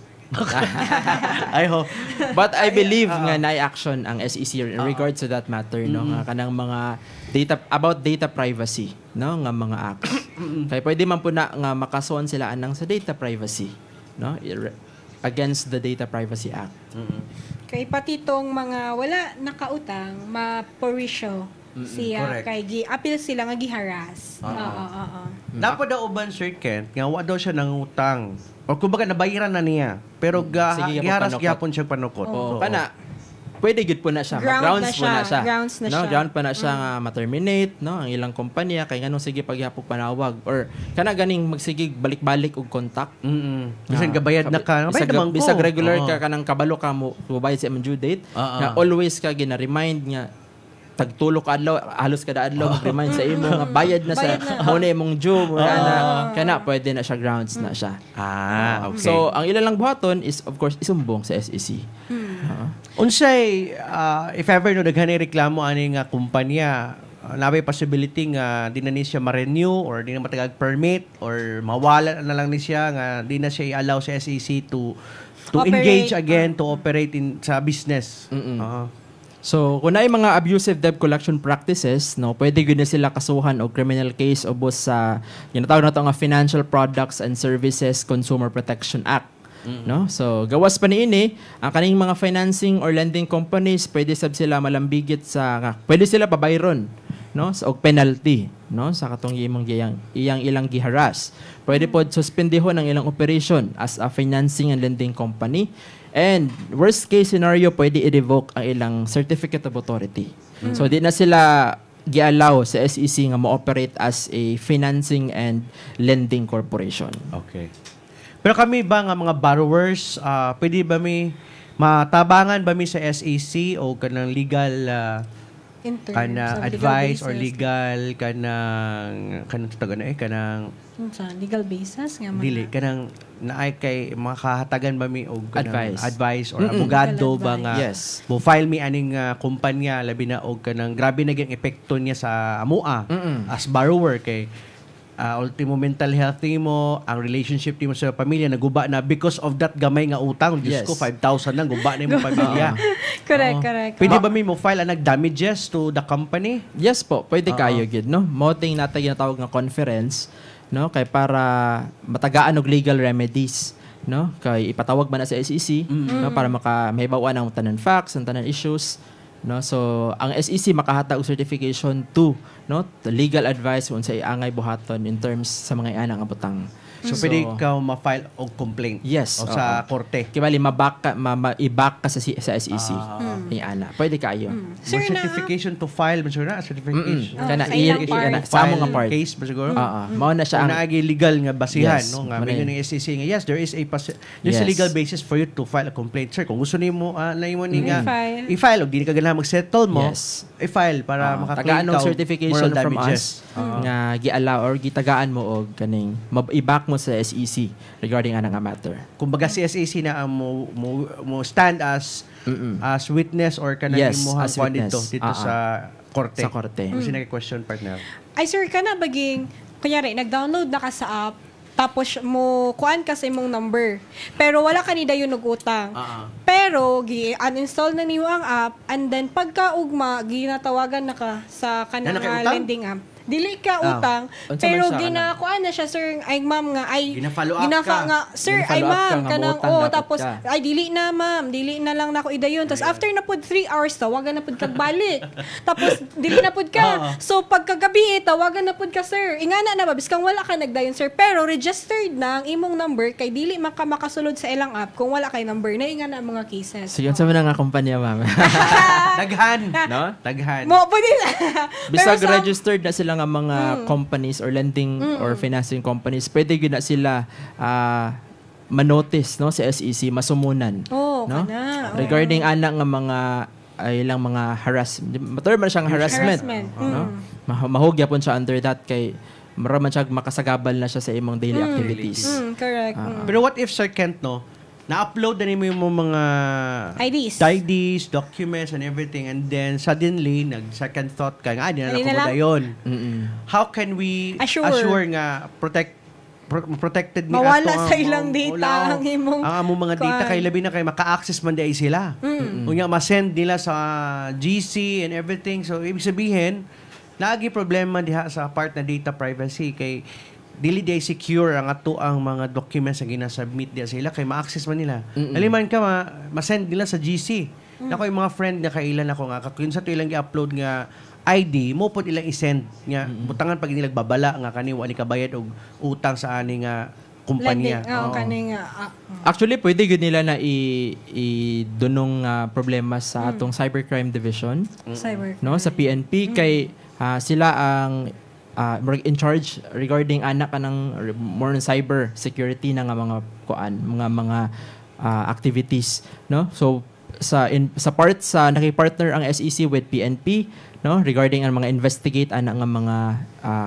I hope. But I believe nga na-action ang SEC in regards to that matter, no? Nga kanang mga data privacy, no? Nga mga acts. Kaya pwede man po na nga makasuhan sila anang sa data privacy, no? Against the Data Privacy Act. Kay pati tong mga wala nakautang, maporisyo siya correct. kay gi-appeal sila nga giharas. Oo. Dapat daw uban Sir Kent nga wa daw siya nangutang. O kumbaga nabayaran na niya. Pero Sige, giharas panukot. gyapon siya panukot. Oo. Kana pwede gid po na siya. Ground Grounds na po na siya. siya. Grounds na no? siya. Ground pa na siya nga ma-terminate, no? Ang ilang kompanya kay nganong sige paghapok panawag or kana ganing magsigig balik-balik og contact. Bisan gabayad na ka. Bayad naman ko. Bisag regular ka kanang kabalo ka mo bayad sa imong due date. Na always ka gina-remind nga tagtulo ka adlaw, halos kada adlaw remind sa imo nga bayad na sa mo na imong due mo kana pwede na siya grounds na siya. Okay. So ang ila lang buhaton is of course isumbong sa SEC. Unsay if ever no daghani reklamo ani nga kumpanya, nabay possibility nga di na ni siya ma-renew or di na matagag permit or mawala na lang ni siya nga di na siya i-allow sa SEC to to Operate, engage again, to operate sa business. So, kung na mga abusive debt collection practices, no, pwede gyud na sila kasuhan og criminal case ubos sa ginatawag nato nga Financial Products and Services Consumer Protection Act. No? So, gawas pa niini, ang kaning mga financing or lending companies, pwede sab sila malambigit pwede sila pabayron, no, sa og penalty, no, sa katong imong ilang giharas. Pwede pod suspendihon ang ilang operation as a financing and lending company. And worst case scenario, pwede i-revoke ang ilang certificate of authority. So, di na sila gi-allow sa SEC nga mo-operate as a financing and lending corporation. Okay. Pero kami ba nga mga borrowers, pwede ba matabangan ba mi sa SEC o kanang legal advice or legal kanang legal basis nga mga dili kanang naay kay makahatagan ba mi og advice or Legal abogado ba advice. nga Yes. mo file mi aning kumpanya labi na og kanang grabe na gyang epekto niya sa amoa as borrower kay ultimo mental health mo, ang relationship mo sa pamilya naguba na because of that gamay nga utang. Diyos Yes. ko, 5,000 lang, guba na yung pamilya. correct. Pwede ba may mo file ang damages to the company? Yes po, pwede kayo gid, no? Moting nata ginatawag nga conference, no, kay para matagaan og legal remedies, no? Kay ipatawag man na sa SEC, no, para mahibaw-an ang tanan facts, ang tanan issues, no? So, ang SEC makahatag og certification to, no, to legal advice kung sa iangay buhaton in terms sa mga ianang abutang. So, pwede ikaw ma-file og complaint? Yes. O sa korte? Kibali i-back ka sa SEC. Ni ana. Pwede kayo. Sir, certification to file, ba siguro na? Certification? Kana sa ilang part. sa among nga part. Case ba siguro? Mao na siya Kung ang naagi legal nga basihan, Yes. no? Nga may ng SEC nga, yes, there is there's a Yes. legal basis for you to file a complaint. Sir, kung gusto nimo na imo ni nga I-file. i-file og di ka ganahan mag-settle mo, Yes. i-file para maka-claim tagaan ka og og certification moral from damages. us nga gi-allow or gitagaan mo og kaning i-back mo sa SEC regarding anang nga matter. Kumbaga si SEC na ang mo stand as witness or kanang Yes, imuhang as kuan witness. dito sa korte. Sa korte. Kung sino question partner. Ay sir, kana baging kunyari nag-download na ka sa app tapos mo kuan ka sa imong number. Pero wala ka ni dayon og utang. Pero uninstall na niyo ang app and then pagkaugma ginatawagan na ka sa kanang Na naka-utang? lending app. Dili ka utang, Unsa pero man siya ginakuan na siya sir, ay ma'am nga ay Gina-follow up ka. nga sir ay Gina-follow up ka ma'am nga kanang mautang dapat tapos ka. ay dili na ma'am, dili na lang nako idayon. Tapos after na pud 3 hours tawagan na pud kag balik. Tapos dili na pud ka. So pagkagabi tawagan na pud ka sir. Ingana na ba biskang wala ka nagdayon sir, pero registered na ang imong number kay dili man ka makasulod sa ilang app kung wala kay number na ingana ang mga cases. Sige, sa mga nga kumpanya, ma'am. Taghan. No? Taghan. Mo pwede na. Bisag Pero sa- registered na sila nga mga companies or lending or financing companies, pwede gyud na sila manotice, no, sa SEC, masumunan. Oh, no? kana. Regarding ana nga mga ilang mga matur man siyang harassment. No? Mahugya pon siya under that kay maraman siya makasagabal na siya sa imong daily activities. Correct. Pero what if Sir Kent, no, na-upload na nimo yung mga IDs, documents, and everything, and then suddenly, nag-second thought ka, nga, di na Hindi na lang? yun. Mm-mm. How can we Assure nga protected ni mawala ato sa ilang data ang imong ang among mga data kuan. kay labi na kay maka-access man di ay sila. Unya ma-send nila sa GC and everything. So ibig sabihin, naagi problema diha sa part na data privacy kay dili di secure ang ato ang mga documents nga gina-submit diha sila kay ma-access man nila. Aliman ka ma-send nila sa GC. Nako yung mga friend na kailan ako nga kun sa to ilang i-upload nga ID mo pod ilang i-send nga butangan pag nilag babala nga kani wa ni kabayad og utang sa ani nga kumpanya. lending. Oo. Kaning Actually, pwede gud nila na i-dunong problema sa atong cybercrime division, cyber. no, sa PNP kay sila ang in charge regarding anak kanang more on cyber security na nga mga kuan, mga activities, no? So sa part sa nakipartner ang SEC with PNP, no, regarding ang mga investigate ana nga mga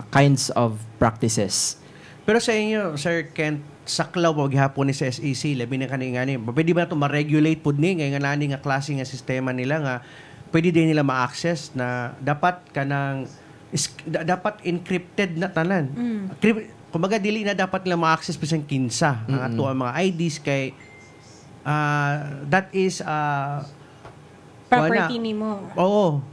kinds of practices. Pero sa inyo, Sir Kent, saklaw mo gihapon ni sa SEC, labi na kani ngani. Pwede ba ito ma-regulate pud ni nga nani nga klase nga sistema nila nga pwede din nila ma-access na dapat kanang dapat encrypted na tanan. Kumbaga dili na dapat nila ma-access bisan kinsa ang ato ang mga IDs kay that is Property nimo. Oo.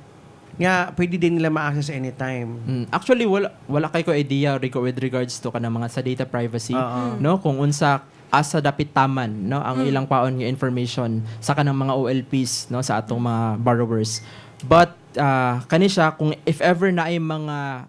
Nga, pwede din nila ma-access anytime. Actually, wala kay ko idea with regards to kanang mga sa data privacy, no? Kung unsa asa dapit taman, no, ang ilang paon nga information sa kanang mga OLPs, no, sa atong mga borrowers. But kani siya, kung if ever na ay mga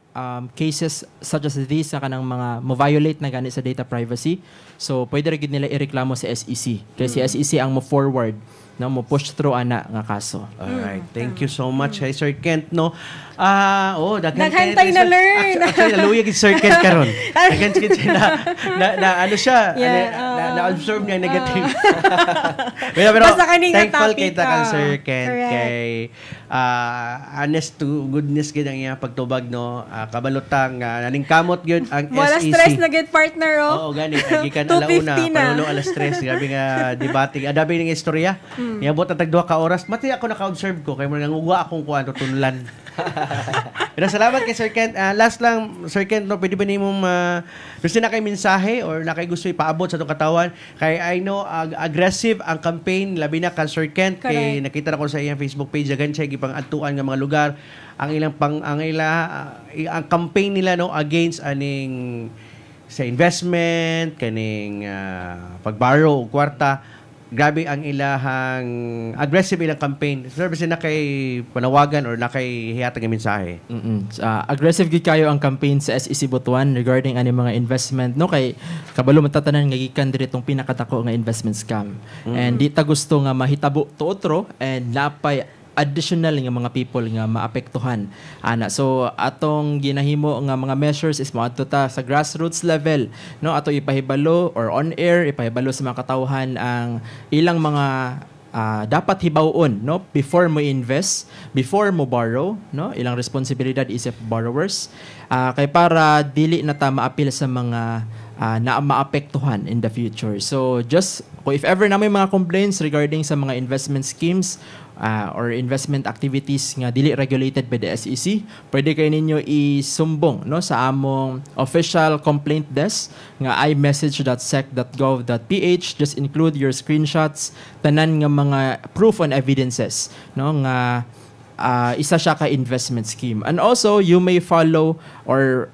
cases such as these na kanang mga mo-violate na gani sa data privacy, so pwede rin nila ireklamo sa SEC. Kasi SEC ang mo-forward, no, mo push through ana nga kaso. Alright. Thank you so much, Sir Kent, no. Naghantay na learn. Actually, naluya kay Sir Kent karon. Again, na ano siya, na-absorb niya negative. pero Basta kanina thankful topic kita kan ka. Sir Kent Correct. kay honest to goodness gid ang iyang pagtubag, no. Kabalutang naning kamot gyud ang Wala SEC. stress na get partner, Oo, gani. Gikan alauna, 2:50 na. panulo alas 3. Grabe nga debate. Adabi ng istorya. Niabot na tag 2 ka oras. Mati ako naka-observe ko. Kaya mo nangugwa akong kuwan, tutunlan. Pero salamat kay Sir Kent. Last lang, Sir Kent, no, pwede ba niyo mong gusto na kay mensahe or na kay gusto ipaabot sa itong katawan? Kay I know, aggressive ang campaign, labi na kan Sir Kent. Kay nakita na ko sa iyang Facebook page, agan siya, gipang atuan ng mga lugar. Ang campaign nila, no, against aning sa investment, kaning pag-borrow o kwarta. Grabe ang ilahang aggressive ilang campaign. Sir, basta na kay panawagan or na kay hihatag ng mensahe. Aggressive gid kayo ang campaign sa SEC Butuan regarding ani mga investment, no, kay kabalo matatanan nga gikan diri tong pinakadako nga investment scam. And di ta gusto nga mahitabo tuotro and napay additional nga mga people nga maapektuhan ana. So atong ginahimo nga mga measures is moadto ta sa grassroots level, no, ato ipahibalo or on air ipahibalo sa mga katawhan ang ilang mga dapat hibawon, no, before mo invest, before mo borrow, no, ilang responsibilidad is of borrowers, kay para dili na ta maapil sa mga na maapektuhan in the future. So just if ever na may mga complaints regarding sa mga investment schemes or investment activities nga dili regulated by the SEC, pwede kayo ninyo isumbong, no, sa among official complaint desk nga imessage.sec.gov.ph. Just include your screenshots, tanan nga mga proof and evidences, no, nga isa siya ka investment scheme. And also you may follow our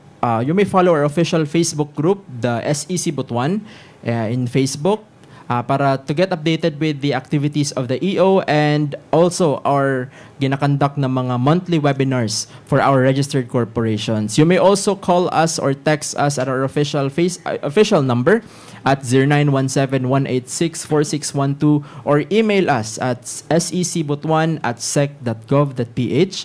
official Facebook group, the SEC Butuan, in Facebook, para to get updated with the activities of the EO and also our ginakandak na mga monthly webinars for our registered corporations. You may also call us or text us at our official number at 0917-186-4612 or email us at secbutuan@sec.gov.ph.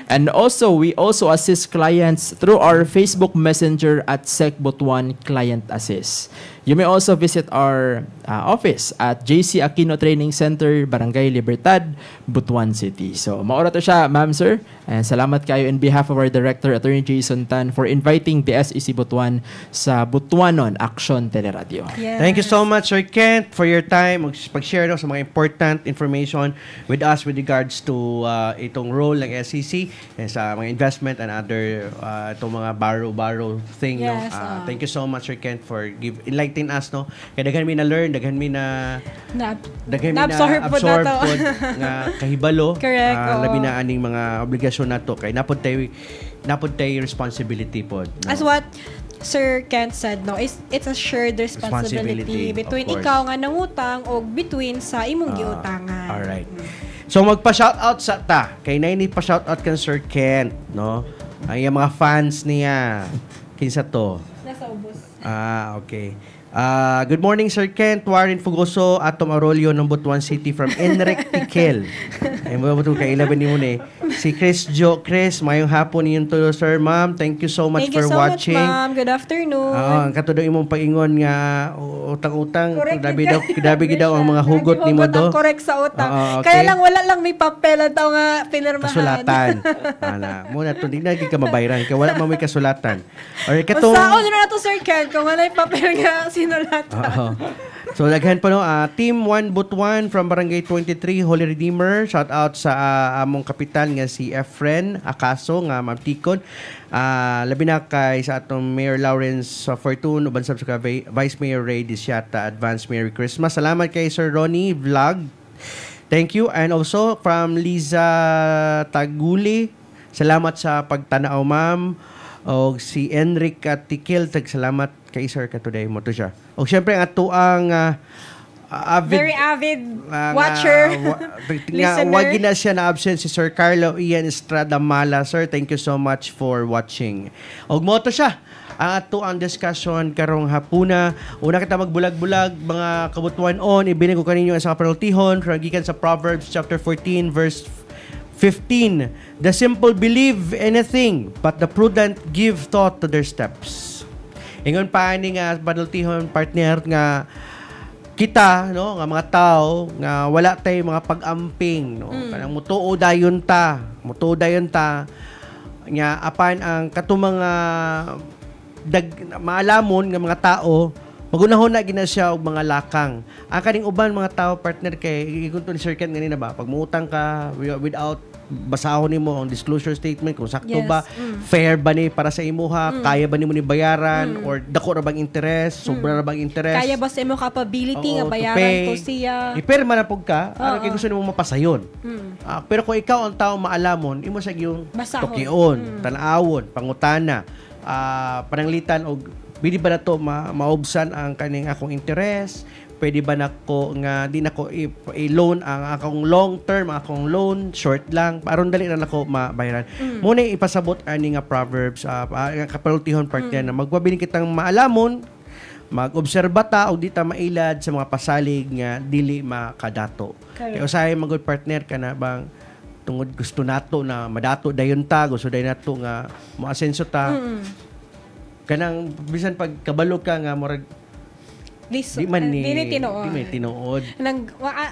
And also, we also assist clients through our Facebook Messenger at Sec Butuan Client Assist. You may also visit our office at JC Aquino Training Center, Barangay Libertad, Butuan City. So, maura to siya, ma'am, sir. And salamat kayo in behalf of our Director, Attorney Jason Tan, for inviting the SEC Butuan sa Butuanon Action Teleradio. Yes. Thank you so much, Sir Kent, for your time. Pag-share sa mga important information with us with regards to itong role ng SEC sa mga investment and other itong mga borrow thing. Yes, no? Thank you so much, Sir Kent, for enlightening us. No? Kaya daghan mi na learn, daghan mi na na-absorb po absorb na to. po nga kahibalo. Correct, oo. Labi na aning mga obligasyon nato kay napod tay responsibility po. No? As what Sir Kent said, no, it's a shared responsibility between of course. ikaw nga nangutang o between sa imong giutangan. Alright. So magpa-shoutout sa ta. Kay naini pa-shoutout kan Sir Kent, no? Ay mga fans niya. Kinsa to? Nasa ubos. Okay. Good morning, Sir Kent. Warren Fugoso, Atom Arroyo ng Butuan City from Enric Piquel. Ay mo ba kay 11 ni mo ni? Si Chris mayong hapon niyon to, sir, ma'am. Thank you so much for watching. Thank you so much, ma'am. Good afternoon. Ang katudong imong paingon nga utang-utang, Correct dabi daw ang mga hugot ni mo do. Ang correct sa utang. Okay. Kaya lang wala lang may papel at nga pinirmahan. Kasulatan. Muna to, di na ka mabayran kaya wala may kasulatan. Or katong Usaon na to, Sir Ken, kung wala yung papel nga sinulatan. Oo. So daghan pa no, Team 1 Butuan from Barangay 23 Holy Redeemer. Shout out sa among kapitan nga si Efren Acaso nga Ma'am Tikon. Labi na kay sa atong Mayor Lawrence Fortune uban sab sa Vice Mayor Ray Disiata. Advance Merry Christmas. Salamat kay Sir Ronnie Vlog. Thank you. And also from Liza Taguli. Salamat sa pagtanaw, ma'am. O si Enric Tikil, salamat kay Sir ka today mo to siya. O syempre ang ato ang Very avid watcher, listener. Wag na siya na absent si Sir Carlo Ian Estrada Mala. Sir, thank you so much for watching. Og mo to siya ang ato ang discussion karong hapuna. Una kita magbulag-bulag mga kabutuan on ibinig ko kaninyo sa kapanultihon from gikan sa Proverbs chapter 14 verse 15. The simple believe anything, but the prudent give thought to their steps. Ingon pa ni nga panultihon partner nga kita no nga mga tao nga wala tay mga pag-amping no kanang mutuo dayon ta nga apan ang katong mga maalamon nga mga tao magunahon na gina siya og mga lakang. Ang kaning uban mga tao partner kay ikunto ni Sir Ken ganina ba pag muutang ka without basahon nimo ang disclosure statement kung sakto ba fair ba ni para sa imuha kaya ba nimo ni bayaran or dako ra bang interest sobra ra bang interest kaya ba sa imo capability nga bayaran to siya ipirma na pug ka aron kay gusto nimo mapasayon. Pero kung ikaw ang tao maalamon imo sa gyung tukion tan-awon pangutana pananglitan og pwede ba na to maubsan ang kaning akong interest? Pwede ba nako nga di nako i-loan ang akong long term, akong loan short lang aron dali na nako mabayaran. Muna ipasabot ani nga Proverbs nga kapalutihon part na magpabiling kitang maalamon, mag-obserba ta og di ta mailad sa mga pasalig nga dili makadato. Kay usahay magud partner kana bang tungod gusto nato na madato dayon ta, gusto dayon nato nga moasenso ta. Kanang bisan pag kabalo ka nga murag di man tinuod.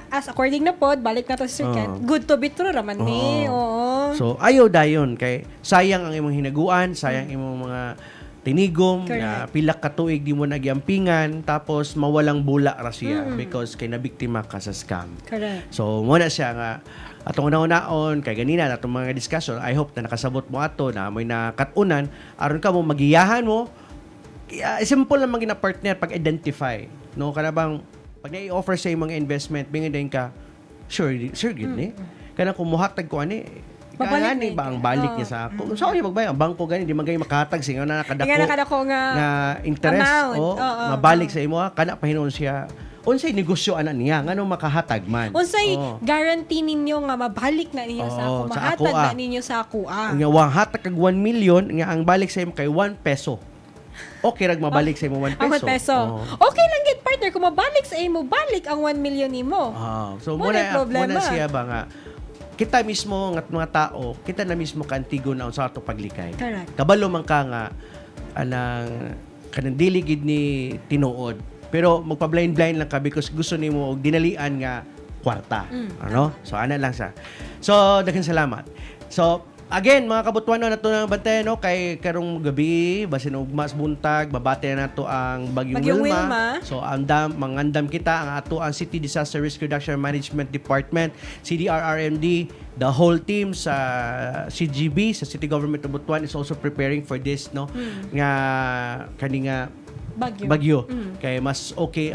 As according na pod, balik na to sa Sir Ken. Good to be true raman ni. Oo. So ayaw dayon kay sayang ang imong hinaguan, sayang imong mga tinigom na pila ka tuig di mo nagyampingan tapos mawalang bula ra siya because kay nabiktima ka sa scam. Correct. So mo na siya nga atong una-unaon kay ganina natong mga discussion I hope na nakasabot mo ato na may nakatunan aron ka mo magiyahan mo. Simple lang maging na partner pag-identify. No, kana bang pag na-i-offer sa imong investment, bingin ka, sure gid ni. Kana kung muhatag ko ani, Kani ba ang balik niya sa ako? So, yung magbay, ang bangko gani, di man kayo makatag siya na nakadako nga interest. Mabalik sa imo, kana pahinon siya. Unsay negosyo ana niya, ngano makahatag man. Unsay guarantee ninyo nga mabalik na ninyo sa ako, mahatag na ninyo sa ako. Nga hatag kag 1 million, nga ang balik sa imo kay 1 peso. Okay rag mabalik sa imo 1 peso. 1 peso. Okay lang gid partner kung mabalik sa imo, balik ang 1 million nimo. So muna siya ba nga kita mismo nga mga tao, kita na mismo kantigo na sa ato paglikay. Correct. Kabalo man ka nga anang kanang dili gid ni tinuod. Pero magpa-blind lang ka because gusto nimo og dinalian nga kwarta. Ano? So ana lang sa. So daghang salamat. So again, mga kabutuan na ito ng bantay, no? Kay karong gabi, basin og mas buntag, babate na nato ang Bagyong Wilma. So, mangandam kita ang ato ang City Disaster Risk Reduction Management Department, CDRRMD, the whole team sa CGB, sa City Government of Butuan is also preparing for this, no? Nga, kaninga bagyo. Kay mas okay,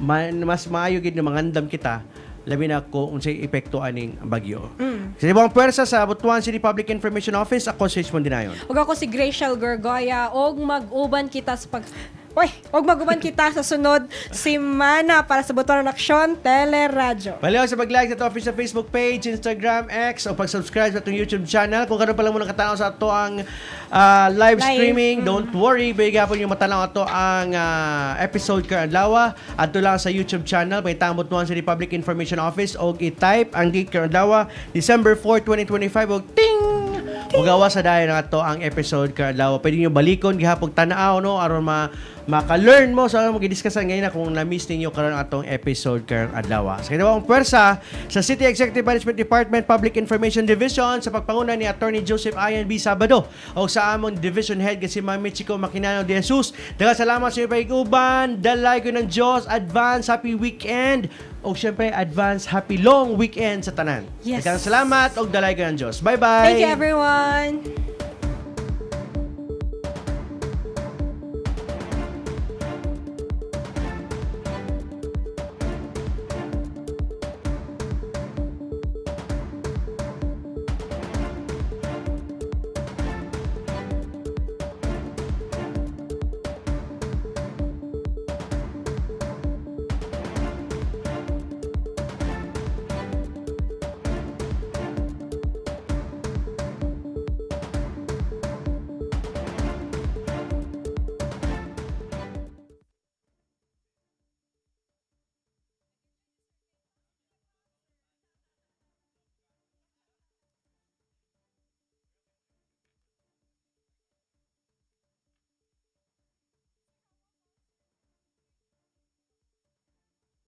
mas maayo gid na mangandam kita labi na ko unsay epekto aning bagyo. Sa ibang pwersa sa Butuan City Public Information Office, ako si Ismon Dinayon. Ug ako si Gracial Gorgoya og mag-uban kita sa sunod semana para sa Butuan Aksyon Teleradyo. Paliw sa pag-like sa official Facebook page, Instagram, X o pag-subscribe sa atong YouTube channel. Kung karon pa lang mo nakatanaw sa ato ang live streaming, don't worry, bigyan po niyo matanaw ato ang episode karon adto lang sa YouTube channel pangitang Butuan City Public Information Office og i-type ang date karon December 4, 2025 og ting Mugawa sa dayon na to ang episode karong adlaw. Pwede niyo balikon gihapon tanaw no aron maka-learn mo sa magidiskusyon ngayon na kung na-miss ninyo karon atong episode karong adlaw. Sa kinabang pwersa sa City Executive Management Department Public Information Division sa pagpanguna ni Attorney Joseph Ian B. Sabado o sa amon Division Head kasi Ma'am Michiko Makinano de Jesus. Daghang salamat sa inyo pag-uban. Dalay ko ng Diyos. Advance happy weekend. O syempre advance happy long weekend sa tanan. Yes. Daghang salamat og dalay ko ng Diyos. Bye-bye. Thank you, everyone.